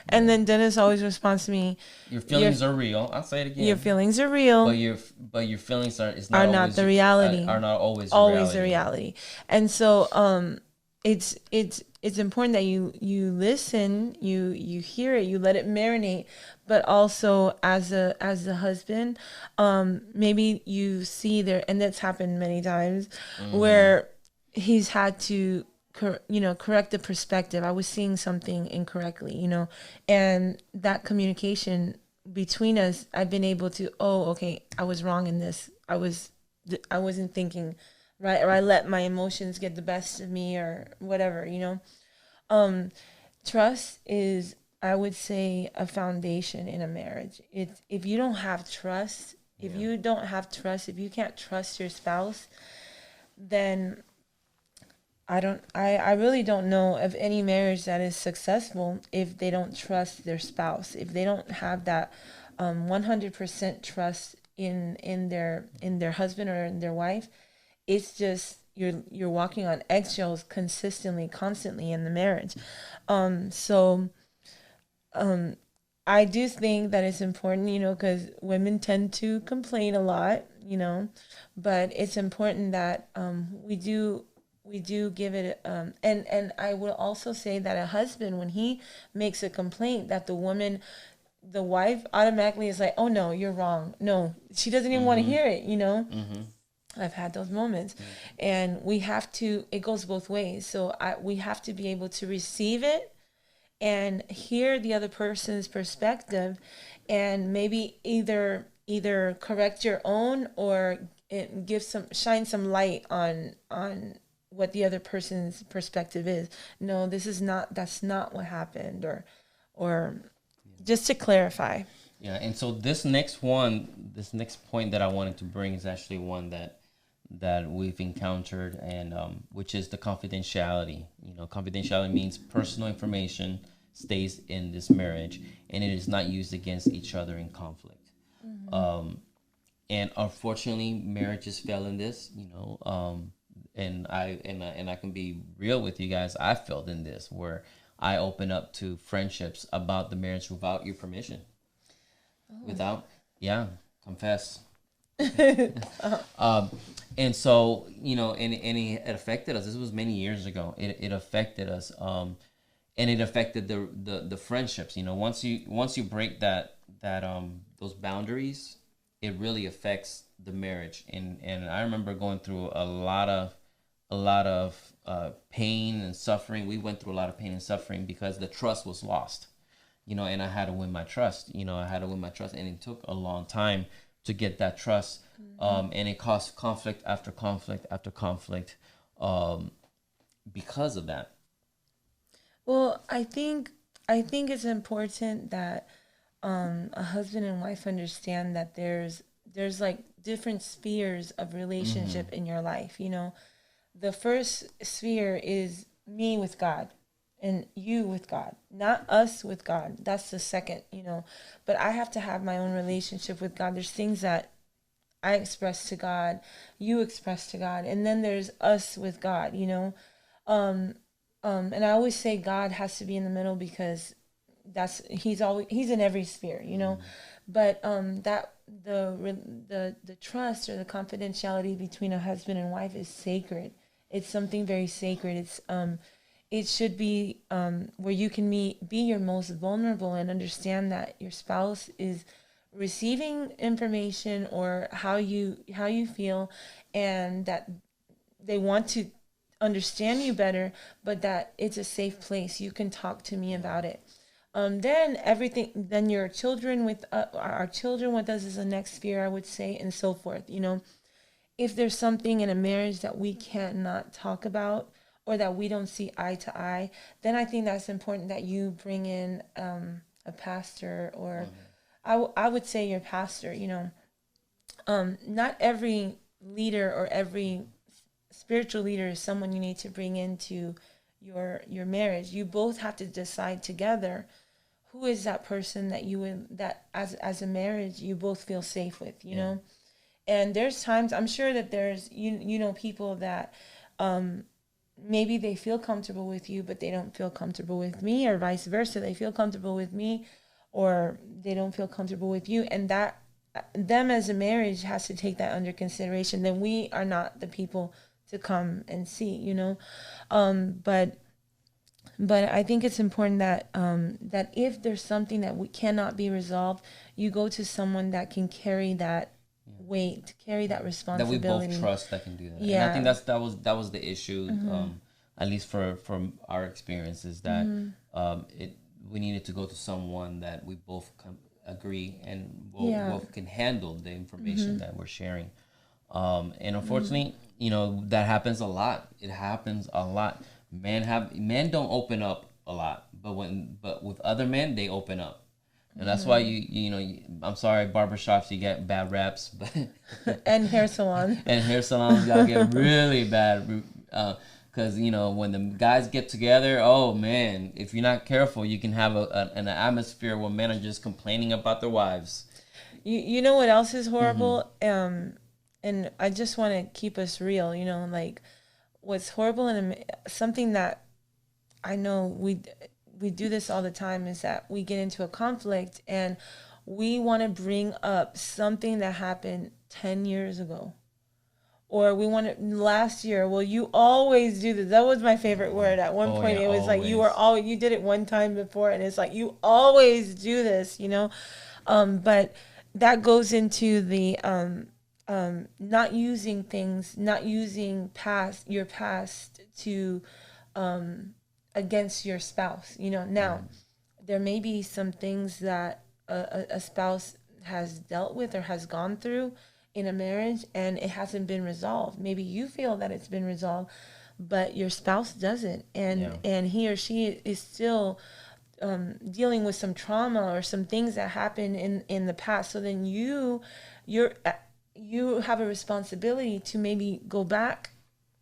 And then Dennis always responds to me, your feelings are real. I'll say it again. Your feelings are real. But your feelings are not the reality. Are not always the reality. And so it's important that you listen, you hear it, you let it marinate, but also as a husband, maybe you see there, and that's happened many times, where he's had to correct the perspective. I was seeing something incorrectly, you know, and that communication between us, I've been able to, okay, I was wrong in this. I wasn't thinking right, or I let my emotions get the best of me, or whatever, you know. Trust is, I would say, a foundation in a marriage. If you don't have trust, if you can't trust your spouse, then I really don't know of any marriage that is successful if they don't trust their spouse, if they don't have that 100% trust in their husband or in their wife. It's just you're walking on eggshells constantly in the marriage. I do think that it's important, you know, because women tend to complain a lot, you know, but it's important that we do give it, and I will also say that a husband, when he makes a complaint, that the wife automatically is like, oh no, you're wrong. No, she doesn't even want to hear it, you know. I've had those moments, and it goes both ways. So we have to be able to receive it and hear the other person's perspective, and maybe either correct your own, or shine some light on what the other person's perspective is. No, that's not what happened, or just to clarify. Yeah, and so this next point that I wanted to bring is actually one that we've encountered, and which is the confidentiality. You know, confidentiality means personal information stays in this marriage, and it is not used against each other in conflict. And unfortunately, marriages fail in this. You know, and I can be real with you guys. I failed in this, where I open up to friendships about the marriage without your permission. Confess. And so, you know, and it affected us. This was many years ago. It affected us, and it affected the friendships. You know, once you break those boundaries, it really affects the marriage. And I remember going through a lot of pain and suffering. We went through a lot of pain and suffering because the trust was lost. and I had to win my trust. I had to win my trust, and it took a long time to get that trust. And it caused conflict after conflict after conflict, because of that. Well, I think it's important that a husband and wife understand that there's like different spheres of relationship in your life. The first sphere is me with God and you with God, not us with God. That's the second. But I have to have my own relationship with God. There's things that I express to God, you express to God, and then there's us with God. Um, and I always say God has to be in the middle because he's in every sphere. But that the trust or the confidentiality between a husband and wife is sacred. It's something very sacred. It should be where you can be your most vulnerable and understand that your spouse is receiving information or how you feel, and that they want to understand you better, but that it's a safe place. You can talk to me about it. Then your children with our children with us is the next sphere, I would say, and so forth. If there's something in a marriage that we cannot talk about or that we don't see eye to eye, then I think that's important that you bring in a pastor, or I would say your pastor. Not every leader or every spiritual leader is someone you need to bring into your marriage. You both have to decide together who is that person that as a marriage you both feel safe with. And there's times, I'm sure that there's people that maybe they feel comfortable with you, but they don't feel comfortable with me, or vice versa. They feel comfortable with me, or they don't feel comfortable with you, and that them as a marriage has to take that under consideration. Then we are not the people to come and see. But I think it's important that if there's something that we cannot be resolved, you go to someone that can carry that weight, carry that responsibility. That we both trust that can do that. Yeah. And I think that was the issue, at least from our experiences, that we needed to go to someone that we both agree and both can handle the information that we're sharing. And unfortunately, that happens a lot. It happens a lot. Men don't open up a lot, but with other men they open up. And that's why I'm sorry, barbershops, you get bad reps, but and hair salons. And hair salons, y'all get really bad, because when the guys get together, oh man, if you're not careful, you can have an atmosphere where men are just complaining about their wives. You know what else is horrible? And I just want to keep us real. Like what's horrible and something that I know we do this all the time is that we get into a conflict and we want to bring up something that happened 10 years ago. Or we want to last year. Well, you always do this. That was my favorite word. At one point, it was always. Like you did it one time before, and it's like you always do this, But that goes into the not using your past to against your spouse. Now there may be some things that a spouse has dealt with or has gone through in a marriage and it hasn't been resolved. Maybe you feel that it's been resolved, but your spouse doesn't, and he or she is still dealing with some trauma or some things that happened in the past. So then you have a responsibility to maybe go back.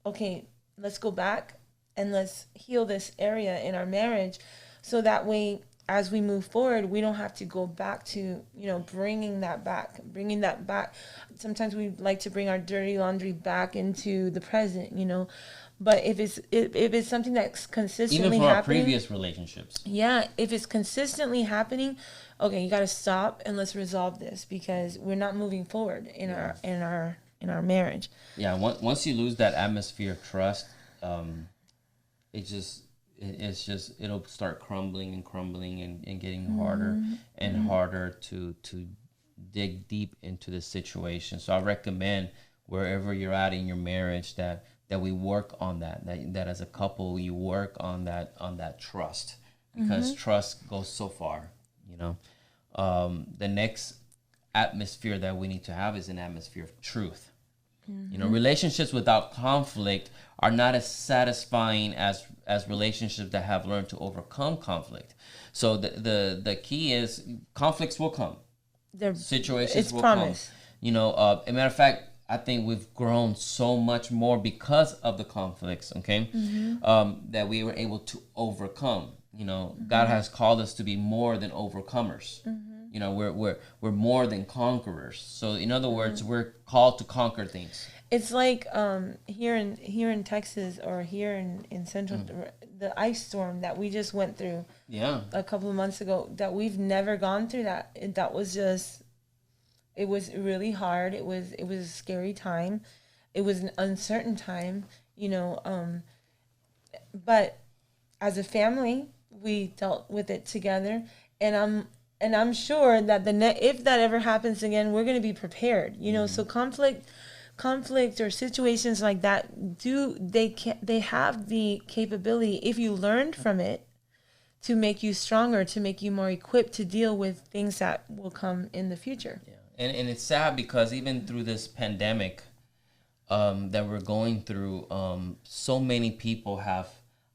Okay, let's go back and let's heal this area in our marriage, so that way as we move forward, we don't have to go back to, bringing that back. Sometimes we like to bring our dirty laundry back into the present, But if it's something that's consistently even for happening, our previous relationships, if it's consistently happening, okay, you got to stop and let's resolve this, because we're not moving forward in our marriage. Yeah, once you lose that atmosphere of trust, it'll start crumbling and getting harder and harder to dig deep into the situation. So I recommend, wherever you're at in your marriage, that we work on that as a couple, you work on that trust, because trust goes so far. You know, the next atmosphere that we need to have is an atmosphere of truth. You know, relationships without conflict are not as satisfying as relationships that have learned to overcome conflict. So the key is conflicts will come. Situations will promise. Come. You know, as a matter of fact, I think we've grown so much more because of the conflicts, okay, that we were able to overcome. You know, God has called us to be more than overcomers. You know, we're more than conquerors. So in other words, we're called to conquer things. It's like here in Texas or here in Central, the ice storm that we just went through a couple of months ago, that we've never gone through that. That was just, it was really hard. It was a scary time. It was an uncertain time, you know, but as a family, we dealt with it together, and I'm sure that if that ever happens again, we're going to be prepared, you know. So conflict or situations like that, they have the capability, if you learned from it, to make you stronger, to make you more equipped to deal with things that will come in the future. Yeah. And it's sad because even through this pandemic that we're going through, so many people have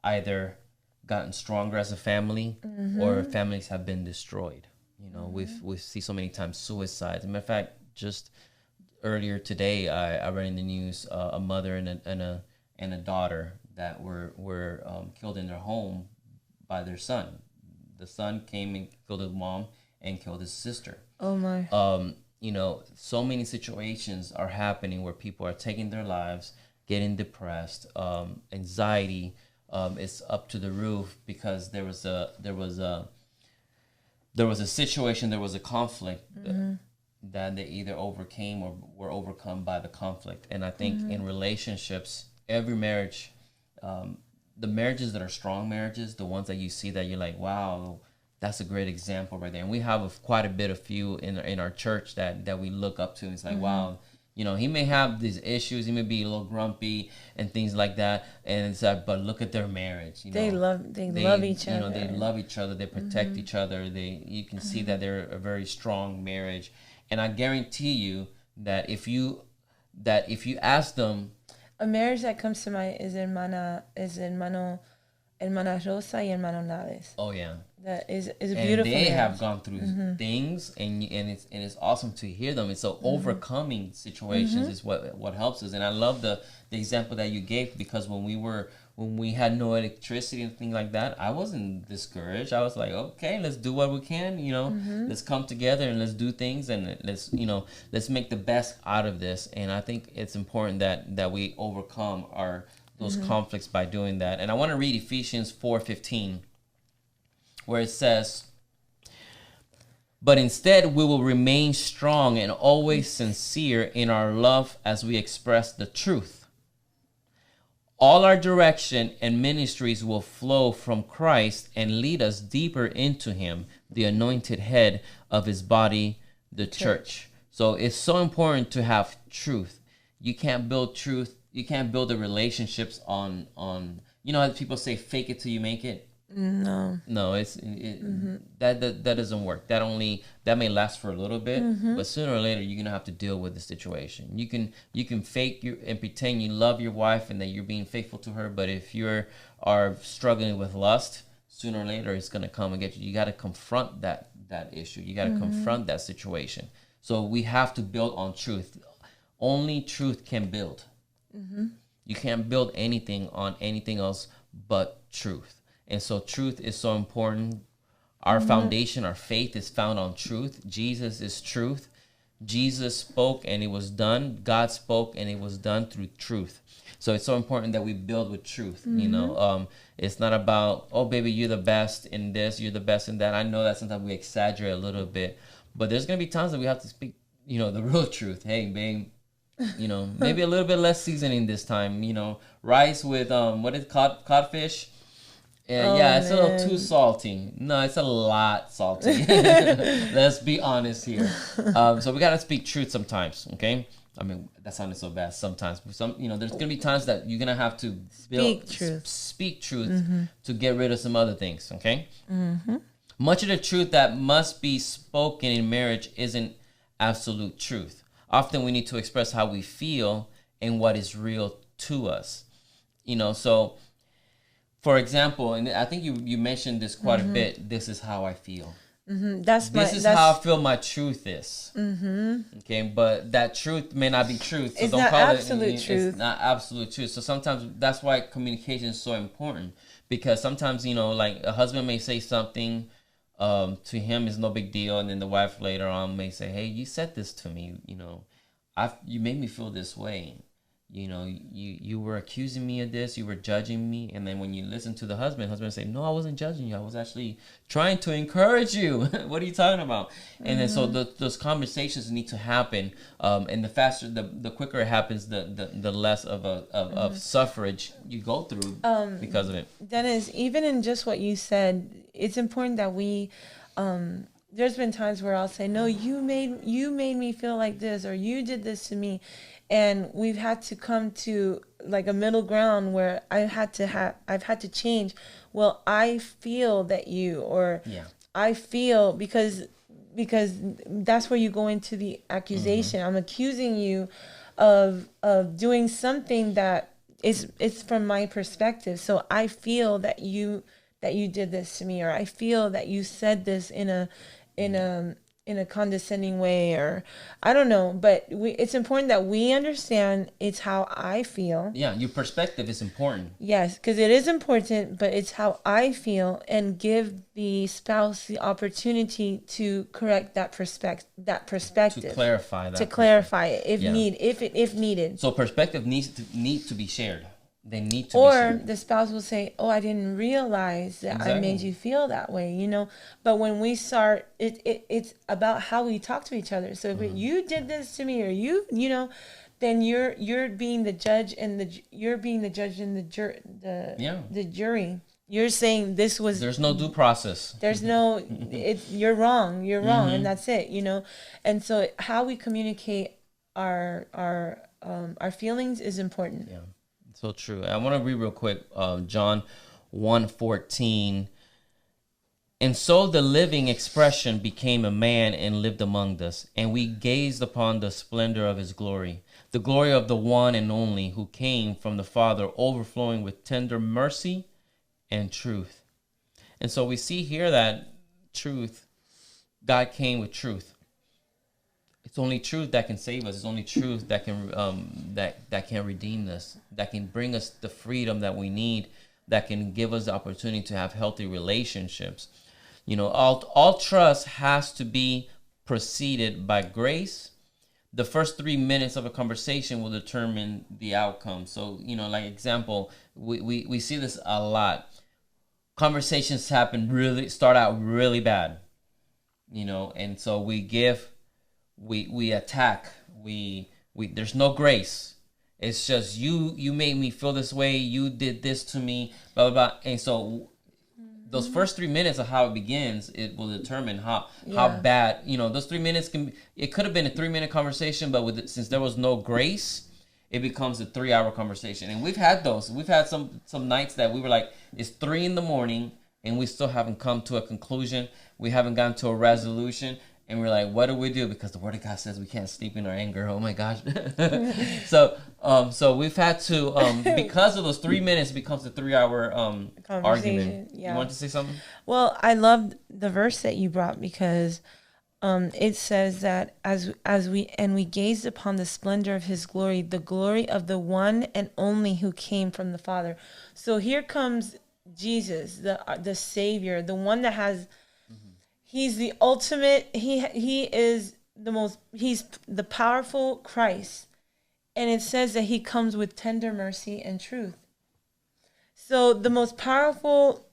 either gotten stronger as a family or families have been destroyed. You know, we see so many times suicides. As a matter of fact, just earlier today, I read in the news a mother and a daughter that were killed in their home by their son. The son came and killed his mom and killed his sister. Oh my. You know, so many situations are happening where people are taking their lives, getting depressed, anxiety is up to the roof because there was a situation, there was a conflict that they either overcame or were overcome by the conflict. And I think in relationships, every marriage, the marriages that are strong marriages, the ones that you see that you're like, wow, that's a great example right there. And we have quite a bit of few in our church that we look up to. It's like, wow, you know, he may have these issues, he may be a little grumpy and things like that, and it's like, but look at their marriage. You know, they love each other. You know, they love each other. They protect each other. You can see that they're a very strong marriage. And I guarantee you that if you ask them, a marriage that comes to mind is hermana Rosa y hermano Naves. Oh yeah. That is a beautiful and they marriage. have gone through things, and it's awesome to hear them. And so overcoming situations is what helps us. And I love the example that you gave, because when we had no electricity and things like that, I wasn't discouraged. I was like, okay, let's do what we can. You know, let's come together and let's do things, and let's make the best out of this. And I think it's important that we overcome those conflicts by doing that. And I want to read Ephesians 4:15. Where it says, but instead we will remain strong and always sincere in our love as we express the truth. All our direction and ministries will flow from Christ and lead us deeper into him, the anointed head of his body, the church. So it's so important to have truth. You can't build truth. You can't build the relationships on you know how people say fake it till you make it? No, that doesn't work. That may last for a little bit, but sooner or later you're gonna have to deal with the situation. You can fake and pretend you love your wife and that you're being faithful to her, but if are struggling with lust, sooner or later it's gonna come and get you. You got to confront that issue. You got to confront that situation. So we have to build on truth. Only truth can build. You can't build anything on anything else but truth. And so truth is so important. Our foundation, our faith is found on truth. Jesus is truth. Jesus spoke and it was done. God spoke and it was done through truth. So it's so important that we build with truth. You know, it's not about, oh, baby, you're the best in this, you're the best in that. I know that sometimes we exaggerate a little bit, but there's going to be times that we have to speak, you know, the real truth. Hey, babe, you know, maybe a little bit less seasoning this time, you know, rice with, codfish. Yeah, it's a little too salty. No, it's a lot salty. Let's be honest here. So we got to speak truth sometimes, okay? I mean, that sounded so bad sometimes. But there's gonna be times that you're gonna have to speak truth to get rid of some other things. Okay. Much of the truth that must be spoken in marriage isn't absolute truth. Often we need to express how we feel and what is real to us. So for example, and I think you mentioned this quite a bit. This is how I feel. This is how I feel my truth is. Okay, but that truth may not be truth. So it's don't not call absolute it. truth. It's not absolute truth. So sometimes that's why communication is so important, because sometimes like a husband may say something to him is no big deal, and then the wife later on may say, "Hey, you said this to me. You made me feel this way. You were accusing me of this, you were judging me." And then when you listen to the husband say, "No, I wasn't judging you. I was actually trying to encourage you." What are you talking about? And then so those conversations need to happen. And the faster, the quicker it happens, the less of suffrage you go through because of it. Dennis, even in just what you said, it's important that we there's been times where I'll say, "No, you made me feel like this, or you did this to me." And we've had to come to like a middle ground where I've had to change. Well, I feel that I feel because that's where you go into the accusation. I'm accusing you of doing something that it's from my perspective. So I feel that you did this to me, or I feel that you said this in a condescending way, or I don't know, but it's important that we understand it's how I feel. Yeah, your perspective is important. Yes, because it is important, but it's how I feel, and give the spouse the opportunity to correct that perspective. To clarify that. To clarify it if needed. So perspective needs to be shared. They need to or be shared. The spouse will say, "Oh, I didn't realize that I made you feel that way," But when we start, it's about how we talk to each other. So if you did this to me, or then you're being the judge, and the jury. You're saying this was. There's no due process. There's no. You're wrong. You're wrong, and that's it. And so how we communicate our feelings is important. Yeah. So true. I want to read real quick John 1:14. "And so the living expression became a man and lived among us, and we gazed upon the splendor of his glory, the glory of the one and only who came from the Father, overflowing with tender mercy and truth." And so we see here that God came with truth. It's only truth that can save us. It's only truth that can that can redeem us, that can bring us the freedom that we need, that can give us the opportunity to have healthy relationships. All trust has to be preceded by grace. The first 3 minutes of a conversation will determine the outcome. So, like example, we see this a lot. Conversations start out really bad, and so we attack. There's no grace. It's just you made me feel this way. You did this to me, blah, blah, blah. And so those first 3 minutes of how it begins, it will determine how bad, those 3 minutes it could have been a 3-minute conversation, but since there was no grace, it becomes a 3-hour conversation. And we've had those. We've had some nights that we were like, it's 3 a.m. and we still haven't come to a conclusion. We haven't gotten to a resolution. And we're like, what do we do? Because the Word of God says we can't sleep in our anger. Oh my gosh! So we've had to because of those 3 minutes, becomes a 3-hour argument. Yeah. You want to say something? Well, I loved the verse that you brought, because it says that as we gazed upon the splendor of His glory, the glory of the one and only who came from the Father. So here comes Jesus, the Savior, the one that has. He's the ultimate. He is the most. He's the powerful Christ, and it says that He comes with tender mercy and truth. So the most powerful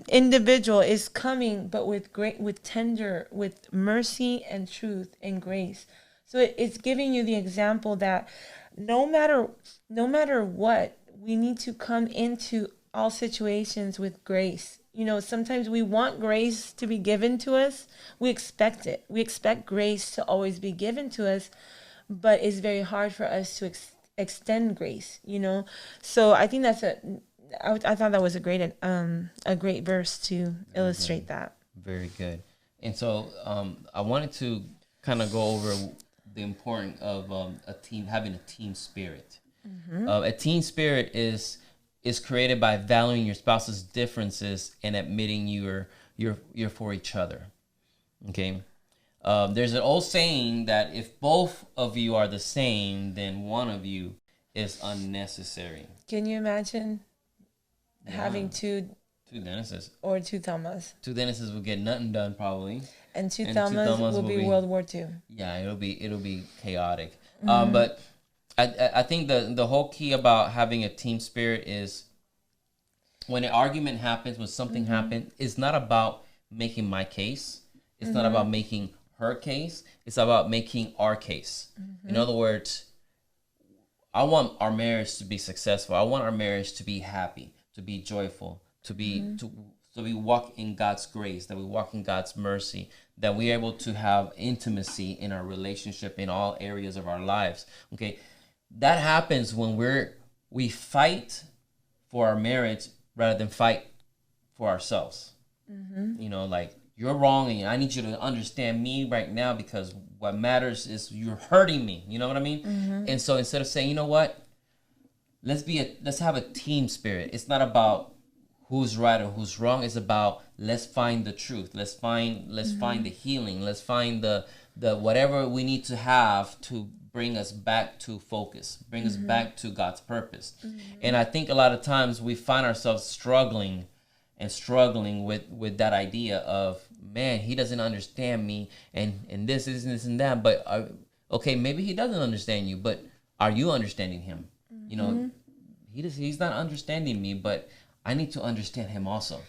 individual is coming, but with mercy and truth and grace. So it's giving you the example that no matter what, we need to come into all situations with grace. Sometimes we want grace to be given to us. We expect it. We expect grace to always be given to us. but it's very hard for us to extend grace, you know. So I think that's I thought that was a great verse to illustrate that. Very good. And so I wanted to kind of go over the importance of a team having a team spirit. A team spirit is created by valuing your spouse's differences and admitting you're for each other. Okay. There's an old saying that if both of you are the same, then one of you is unnecessary. Can you imagine having two Dennises or two Thelmas? Two Dennises will get nothing done probably, and two Thelmas will be World War II. Yeah, it'll be chaotic. But I think the whole key about having a team spirit is when an argument happens, when something happens, it's not about making my case. It's not about making her case. It's about making our case. In other words, I want our marriage to be successful. I want our marriage to be happy, to be joyful, to be so we walk in God's grace, that we walk in God's mercy, that we're able to have intimacy in our relationship in all areas of our lives. Okay, that happens when we fight for our marriage rather than fight for ourselves. You know, like, you're wrong and I need you to understand me right now because what matters is you're hurting me. You know what I mean? And so instead of saying, you know what, let's have a team spirit. It's not about who's right or who's wrong. It's about let's find the truth. Let's find the healing. Let's find the whatever we need to have to bring us back to focus, bring us back to God's purpose. And I think a lot of times we find ourselves struggling with that idea of, man, he doesn't understand me and this and that. But okay, maybe he doesn't understand you, but are you understanding him? You know, he's not understanding me, but I need to understand him also.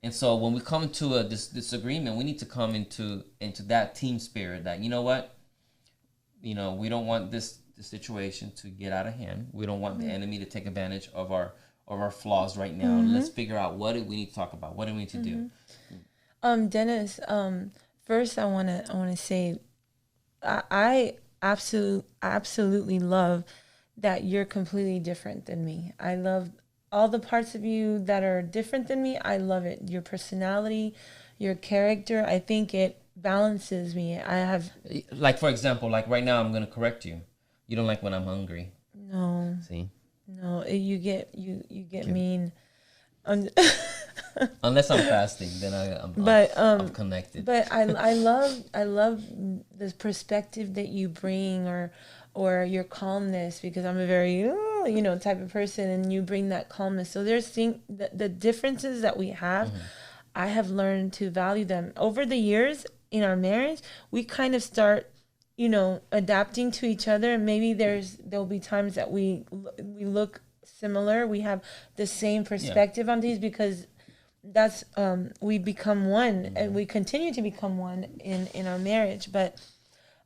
And so when we come into a disagreement, we need to come into that team spirit that, you know what, you know, we don't want this situation to get out of hand. We don't want the enemy to take advantage of our flaws right now. Let's figure out what do we need to talk about. What do we need to do? Dennis, first I want to say I absolutely love that you're completely different than me. I love all the parts of you that are different than me. I love it. Your personality, your character, I think it balances me. I have, like, for example, like right now I'm going to correct you. You don't like when I'm hungry. No. See? No, you get mean. Unless I'm fasting, then I'm connected. But I love the perspective that you bring, or your calmness, because I'm a very type of person, and you bring that calmness. So there's the differences that we have. I have learned to value them over the years in our marriage. We kind of start adapting to each other, and maybe there'll be times that we look similar. We have the same perspective on these, because that's we become one, and we continue to become one in our marriage. But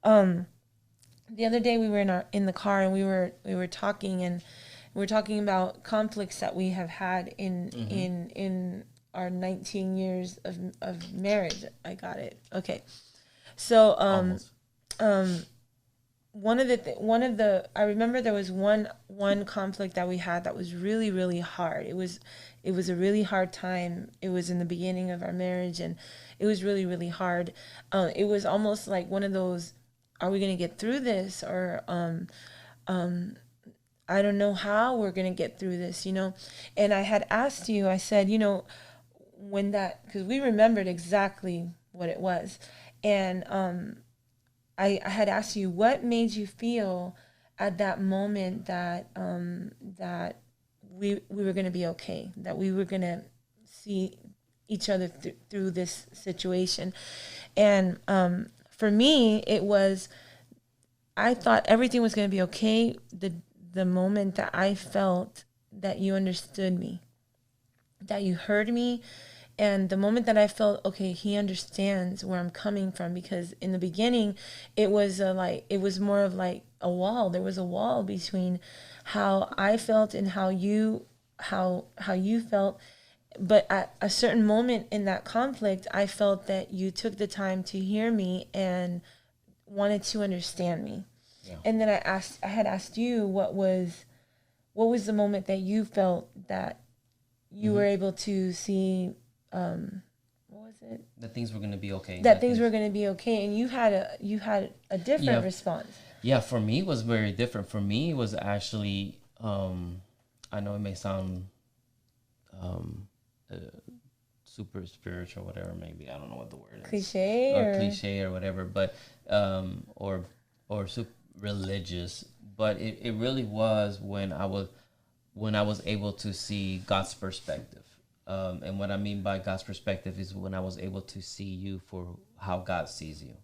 the other day we were in the car, and we were talking, and we were talking about conflicts that we have had in our 19 years of marriage. I got it. Okay. So one of the I remember there was one conflict that we had that was really, really hard. It was a really hard time. It was in the beginning of our marriage, and it was really, really hard. It was almost like one of those, are we going to get through this? Or I don't know how we're going to get through this, And I had asked you, I said, when because we remembered exactly what it was. And I had asked you, what made you feel at that moment that that we were going to be okay, that we were going to see each other through this situation. And for me, it was, I thought everything was going to be okay the moment that I felt that you understood me, that you heard me. And the moment that I felt, okay, he understands where I'm coming from, because in the beginning, it was more of like a wall. There was a wall between how I felt and how you felt. But at a certain moment in that conflict, I felt that you took the time to hear me and wanted to understand me. Yeah. And then I had asked you what was the moment that you felt that you were able to see, what was it? That things were gonna be okay. That things were going to be okay, and you had a different Yeah. response. Yeah, for me it was very different. For me it was actually I know it may sound uh, super spiritual, whatever, maybe, I don't know what the word is. Cliche or whatever, but or super religious, but it really was when I was able to see God's perspective. And what I mean by God's perspective is when I was able to see you for how God sees you.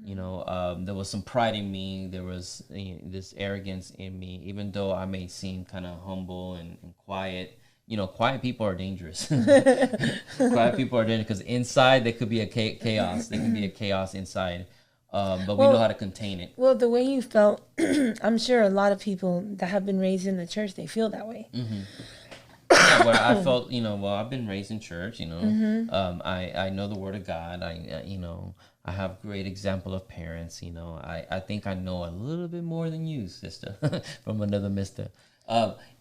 You know, there was some pride in me. There was this arrogance in me, even though I may seem kind of humble and quiet. You know, quiet people are dangerous. Quiet people are dangerous because inside there could be a chaos. There can be a chaos inside, but we know how to contain it. Well, the way you felt, I'm sure a lot of people that have been raised in the church, they feel that way. Yeah, where I felt, well, I've been raised in church. I know the Word of God. I have great example of parents. I think I know a little bit more than you, sister, from another mister.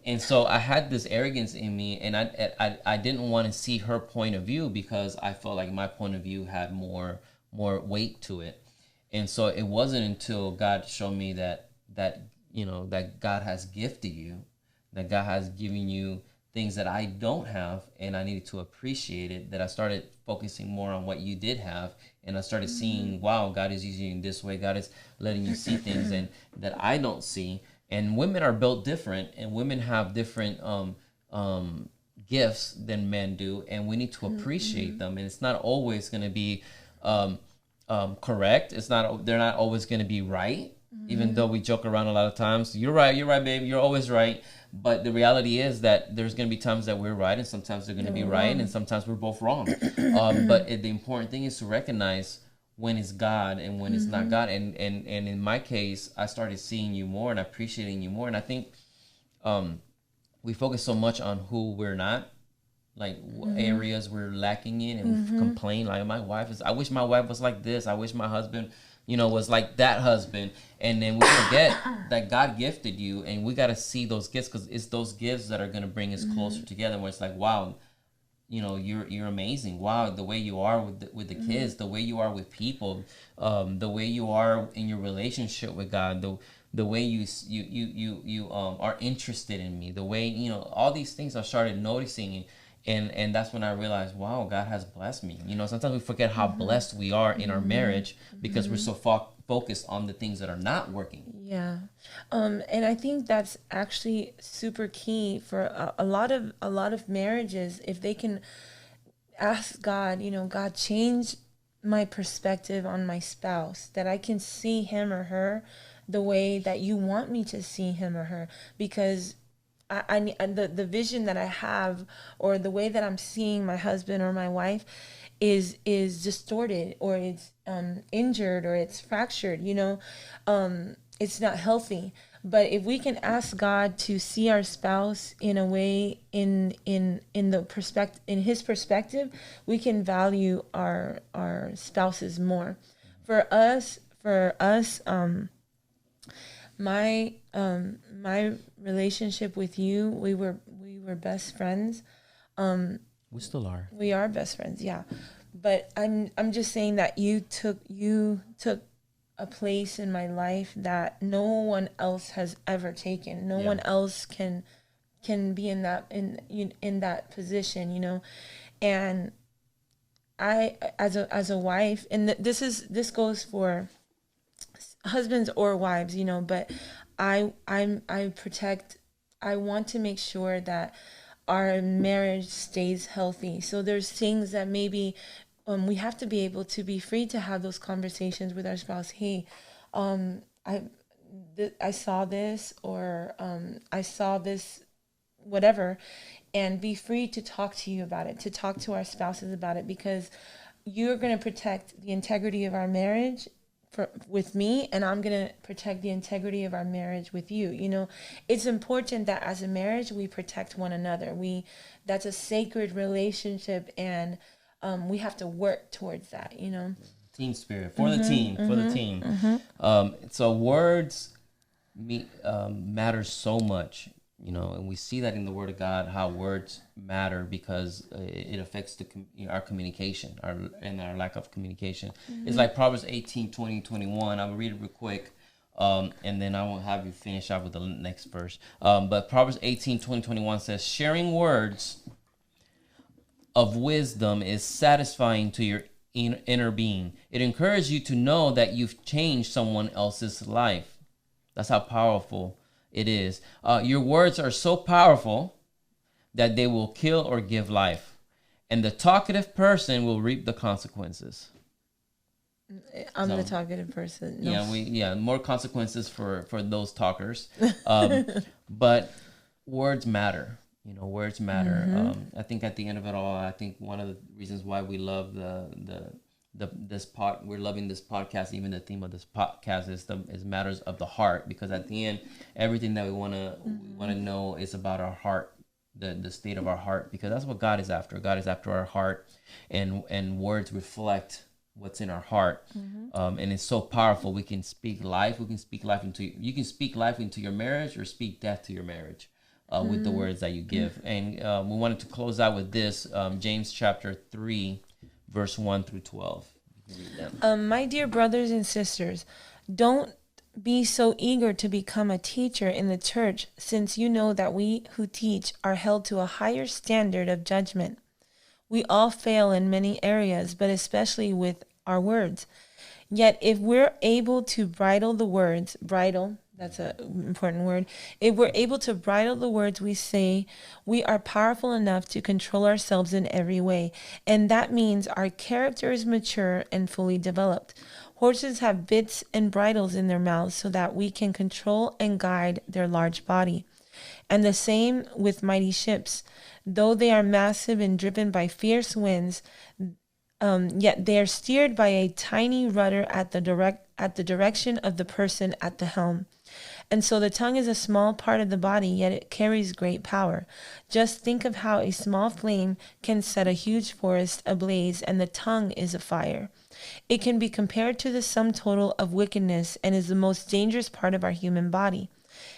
And so I had this arrogance in me, and I didn't want to see her point of view because I felt like my point of view had more weight to it. And so it wasn't until God showed me that God has gifted you, that God has given you things that I don't have, and I needed to appreciate it, that I started focusing more on what you did have, and I started seeing, wow, God is using you in this way. God is letting you see things and that I don't see. And women are built different, and women have different gifts than men do, and we need to appreciate them. And it's not always going to be correct. They're not always going to be right, even though we joke around a lot of times. You're right, babe. You're always right. But the reality is that there's going to be times that we're right, and sometimes they're going to be right, and sometimes we're both wrong. But the important thing is to recognize when it's God and when it's not God. And in my case, I started seeing you more and appreciating you more. And I think we focus so much on who we're not, like areas we're lacking in, and we complain like I wish my wife was like this. I wish my husband, was like that husband. And then we forget that God gifted you, and we got to see those gifts, because it's those gifts that are going to bring us closer together, where it's like, wow, you're amazing. Wow, the way you are with the kids, the way you are with people, the way you are in your relationship with God, the way you are interested in me, the way, all these things I started noticing. And that's when I realized, wow, God has blessed me. Sometimes we forget how blessed we are in our marriage because we're so focused on the things that are not working. Yeah. And I think that's actually super key for a lot of marriages. If they can ask God, God, change my perspective on my spouse, that I can see him or her the way that you want me to see him or her, because the vision that I have, or the way that I'm seeing my husband or my wife is distorted, or it's injured, or it's fractured, it's not healthy. But if we can ask God to see our spouse in a way, in his perspective, we can value our spouses more. For us, my relationship with you, we were best friends. We still are. We are best friends, yeah. But I'm just saying that you took a place in my life that no one else has ever taken. No one else can be in that position, And I, as a wife, and this goes for husbands or wives, but I want to make sure that our marriage stays healthy. So there's things that maybe we have to be able to be free to have those conversations with our spouse. Hey, I saw this, or I saw this, whatever, and be free to talk to you about it, to talk to our spouses about it, because you're going to protect the integrity of our marriage with me, and I'm going to protect the integrity of our marriage with you. It's important that as a marriage we protect one another. That's a sacred relationship, and we have to work towards that. Team spirit for the team, for the team. So words matter so much, you know, and we see that in the Word of God, how words matter because it affects our communication, our lack of communication. It's like Proverbs 18:20-21. I'll read it real quick, and then I won't have you finish out with the next verse. But Proverbs 18:20-21 says, "Sharing words of wisdom is satisfying to your inner being. It encourages you to know that you've changed someone else's life." That's how powerful it is. Your words are so powerful that they will kill or give life. And the talkative person will reap the consequences. I'm the talkative person. No. Yeah, more consequences for those talkers. But words matter. You know, words matter. I think at the end of it all, I think one of the reasons why we love we're loving this podcast, even the theme of this podcast is matters of the heart, because at the end, everything that we want to know is about our heart, the state of our heart, because that's what God is after. God is after our heart, and words reflect what's in our heart. And it's so powerful. We can speak life. You can speak life into your marriage, or speak death to your marriage with the words that you give. And we wanted to close out with this, James chapter 3, verse 1-12. My dear brothers and sisters, don't be so eager to become a teacher in the church, since you know that we who teach are held to a higher standard of judgment. We all fail in many areas, but especially with our words. Yet if we're able to bridle the words, that's an important word. If we're able to bridle the words we say, we are powerful enough to control ourselves in every way. And that means our character is mature and fully developed. Horses have bits and bridles in their mouths so that we can control and guide their large body. And the same with mighty ships. Though they are massive and driven by fierce winds, yet they are steered by a tiny rudder at the direction of the person at the helm. And so the tongue is a small part of the body, yet it carries great power. Just think of how a small flame can set a huge forest ablaze, and the tongue is a fire. It can be compared to the sum total of wickedness and is the most dangerous part of our human body.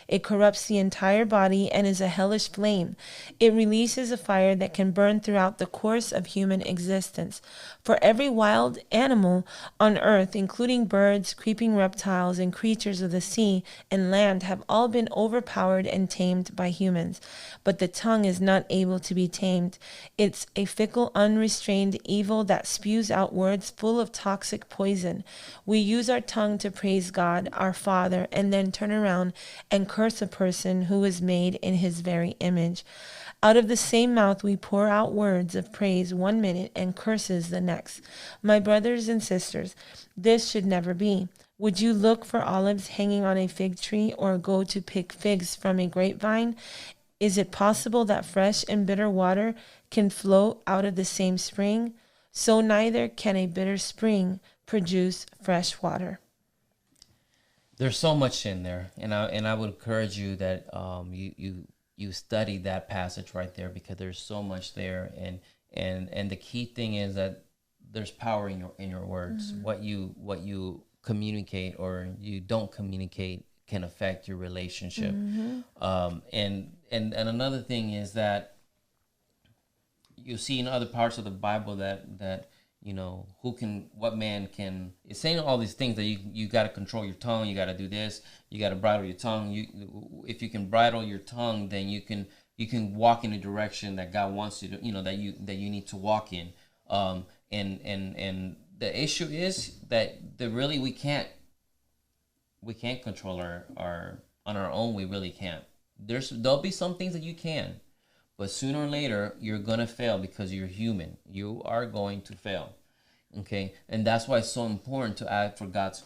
It corrupts the entire body and is a hellish flame. It releases a fire that can burn throughout the course of human existence. For every wild animal on earth, including birds, creeping reptiles, and creatures of the sea and land, have all been overpowered and tamed by humans. But the tongue is not able to be tamed. It's a fickle, unrestrained evil that spews out words full of toxic poison. We use our tongue to praise God, our Father, and then turn around and curse a person who was made in his very image. Out of the same mouth we pour out words of praise 1 minute and curses the next. My brothers and sisters, this should never be. Would you look for olives hanging on a fig tree, or go to pick figs from a grapevine? Is it possible that fresh and bitter water can flow out of the same spring? So neither can a bitter spring produce fresh water. There's so much in there, and I would encourage you that you study that passage right there, because there's so much there, and the key thing is that there's power in your words. Mm-hmm. What you communicate or you don't communicate can affect your relationship. Mm-hmm. And another thing is that you see in other parts of the Bible that you know, what man can, it's saying all these things that you got to control your tongue, you got to do this, you got to bridle your tongue. If you can bridle your tongue, then you can walk in the direction that God wants you to, you know, that you need to walk in. And the issue is that we can't control our on our own. We really can't. There'll be some things that you can. But sooner or later, you're going to fail, because you're human. You are going to fail. Okay? And that's why it's so important to ask for God's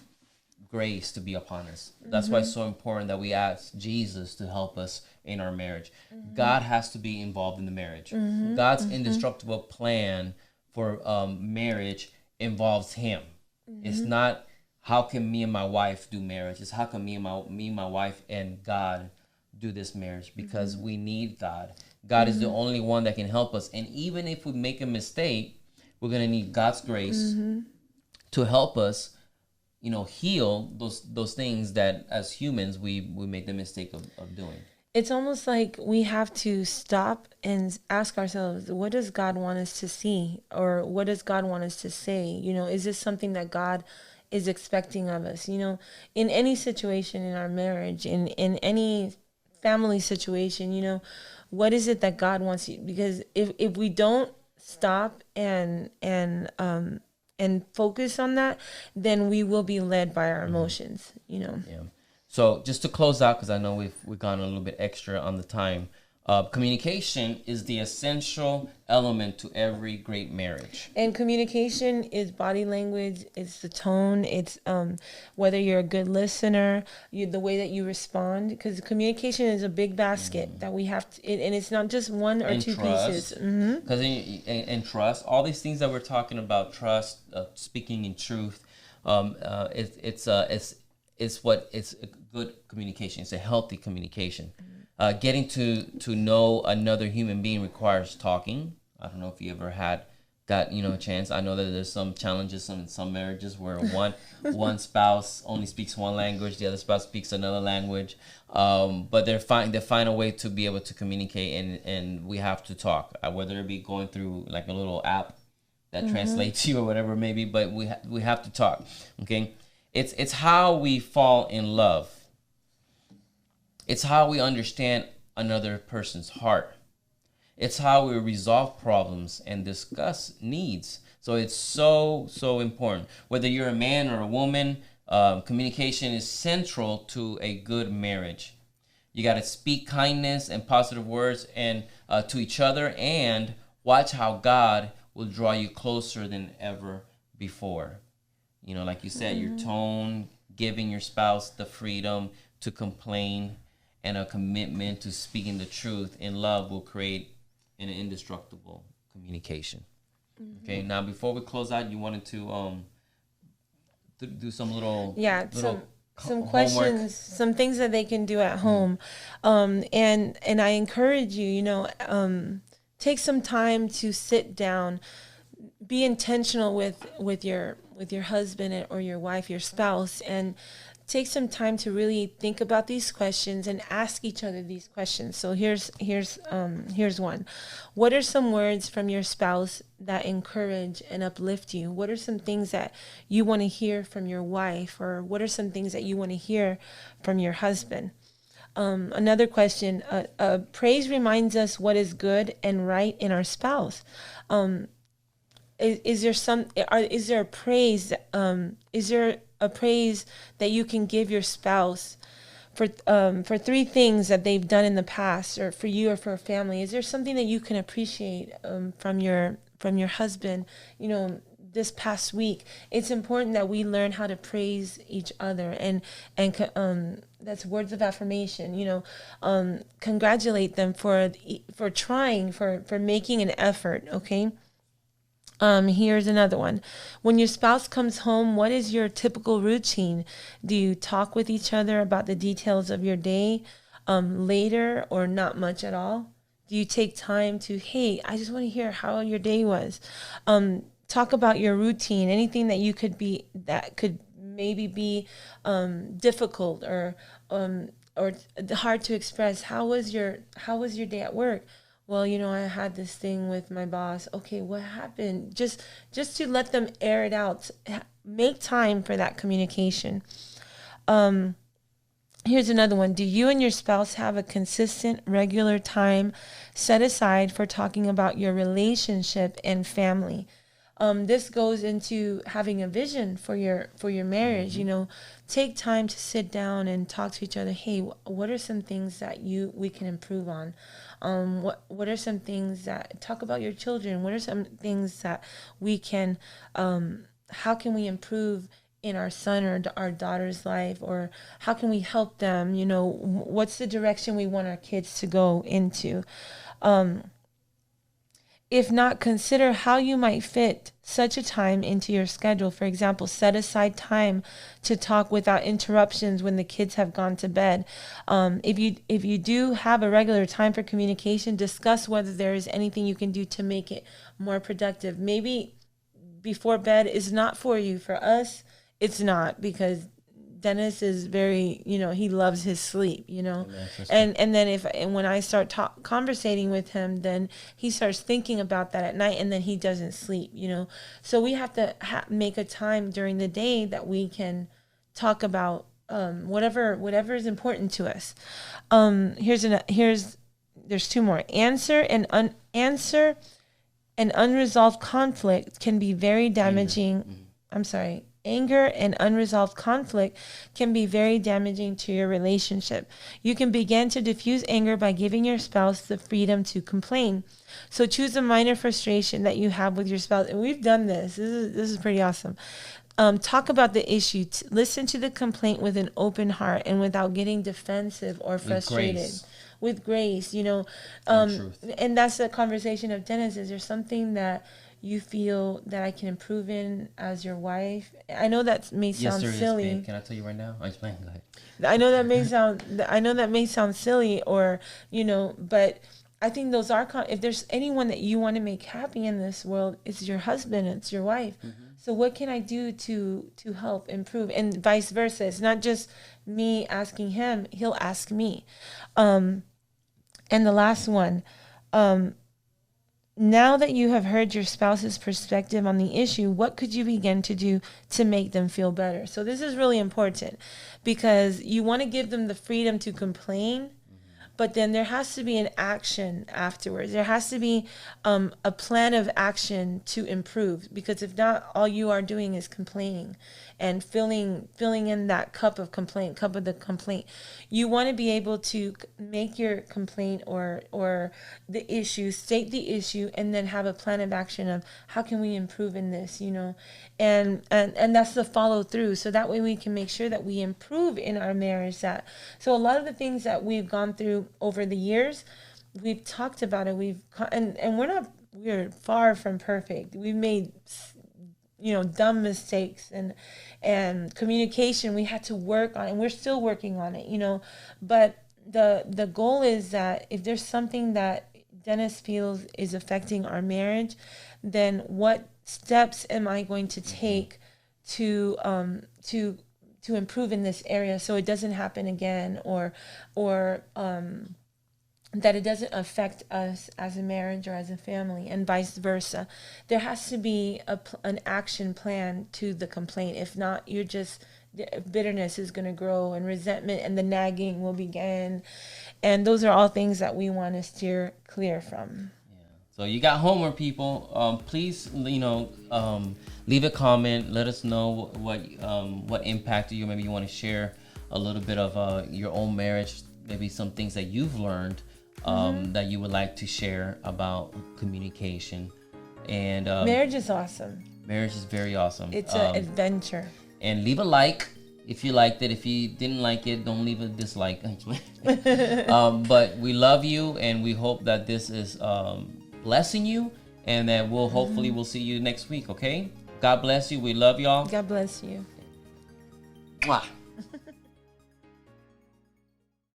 grace to be upon us. That's why it's so important that we ask Jesus to help us in our marriage. Mm-hmm. God has to be involved in the marriage. Mm-hmm. God's indestructible plan for marriage involves Him. Mm-hmm. It's not, how can me and my wife do marriage? It's how can me and my wife and God do this marriage, because we need God. God is the only one that can help us. And even if we make a mistake, we're going to need God's grace to help us, heal those things that as humans we make the mistake of doing. It's almost like we have to stop and ask ourselves, what does God want us to see? Or what does God want us to say? Is this something that God is expecting of us? In any situation in our marriage, in any family situation, what is it that God wants you? Because if we don't stop and focus on that, then we will be led by our emotions. Yeah. So just to close out, because I know we've gone a little bit extra on the time, communication is the essential element to every great marriage. And communication is body language. It's the tone. It's whether you're a good listener, the way that you respond. Because communication is a big basket that we have to, and it's not just one or two pieces. Because in trust, all these things that we're talking about, trust, speaking in truth, it's a good communication. It's a healthy communication. Getting to know another human being requires talking. I don't know if you ever got a chance. I know that there's some challenges in some marriages where one spouse only speaks one language, the other spouse speaks another language. But they find a way to be able to communicate, and we have to talk. Whether it be going through like a little app that translates you or whatever it may be, but we have to talk. Okay. It's how we fall in love. It's how we understand another person's heart. It's how we resolve problems and discuss needs. So it's so important. Whether you're a man or a woman, communication is central to a good marriage. You got to speak kindness and positive words and to each other, and watch how God will draw you closer than ever before. Like you said, your tone, giving your spouse the freedom to complain, and a commitment to speaking the truth in love will create an indestructible communication. Okay, now before we close out, you wanted to do some some questions, some things that they can do at home, and I encourage you, take some time to sit down, be intentional with your husband or your wife, your spouse, and take some time to really think about these questions and ask each other these questions. So here's one. What are some words from your spouse that encourage and uplift you? What are some things that you want to hear from your wife, or what are some things that you want to hear from your husband? Another question, praise reminds us what is good and right in our spouse. Is there a praise? Is there a praise that you can give your spouse for three things that they've done in the past, or for you or for a family? Is there something that you can appreciate from your husband? This past week, it's important that we learn how to praise each other, and that's words of affirmation. Congratulate them for trying, for making an effort. Okay. Here's another one. When your spouse comes home, what is your typical routine? Do you talk with each other about the details of your day later, or not much at all? Do you take time to, hey, I just want to hear how your day was? Talk about your routine, anything that could maybe be difficult or hard to express. How was your day at work? Well, I had this thing with my boss. Okay, what happened? Just to let them air it out. Make time for that communication. Here's another one. Do you and your spouse have a consistent, regular time set aside for talking about your relationship and family? This goes into having a vision for your marriage. Take time to sit down and talk to each other. Hey, what are some things that we can improve on? What are some things that, talk about your children? What are some things that we can, how can we improve in our son or our daughter's life, or how can we help them? What's the direction we want our kids to go into? If not, consider how you might fit such a time into your schedule. For example, set aside time to talk without interruptions when the kids have gone to bed. If you do have a regular time for communication, discuss whether there is anything you can do to make it more productive. Maybe before bed is not for you. For us, it's not, because Dennis is very, he loves his sleep, and then when I start conversating with him, then he starts thinking about that at night, and then he doesn't sleep, So we have to make a time during the day that we can talk about whatever is important to us. There's two more. Answer and unresolved conflict can be very damaging. I'm sorry. Anger and unresolved conflict can be very damaging to your relationship. You can begin to diffuse anger by giving your spouse the freedom to complain. So choose a minor frustration that you have with your spouse. And we've done this. This is pretty awesome. Talk about the issue. Listen to the complaint with an open heart and without getting defensive or frustrated. With grace, and that's the conversation of Dennis. Is there something that you feel that I can improve in as your wife? I know that may sound silly. Yes, can I tell you right now? I'm just playing. Go ahead. I know that may sound silly, or but I think those are. If there's anyone that you want to make happy in this world, it's your husband, it's your wife. Mm-hmm. So what can I do to help improve, and vice versa? It's not just me asking him; he'll ask me. And the last one. Now that you have heard your spouse's perspective on the issue, what could you begin to do to make them feel better? So this is really important, because you want to give them the freedom to complain, but then there has to be an action afterwards. There has to be a plan of action to improve, because if not, all you are doing is complaining and filling in that cup of the complaint. You want to be able to make your complaint or the issue, state the issue, and then have a plan of action of how can we improve in this, and that's the follow through. So that way we can make sure that we improve in our marriage. So a lot of the things that we've gone through over the years, we've talked about it. And we're far from perfect. We've made dumb mistakes, and communication we had to work on, and we're still working on it, but the goal is that if there's something that Dennis feels is affecting our marriage, then what steps am I going to take to improve in this area so it doesn't happen again, or that it doesn't affect us as a marriage or as a family, and vice versa. There has to be an action plan to the complaint. If not, bitterness is going to grow, and resentment and the nagging will begin. And those are all things that we want to steer clear from. Yeah. So you got homework, people. Please, leave a comment. Let us know what impacted you. Maybe you want to share a little bit of your own marriage, maybe some things that you've learned that you would like to share about communication. And marriage is awesome. Marriage is very awesome. It's an adventure. And leave a like if you liked it. If you didn't like it, don't leave a dislike. But we love you, and we hope that this is blessing you, and that hopefully we'll see you next week. Okay? God bless you. We love y'all. God bless you. Mwah.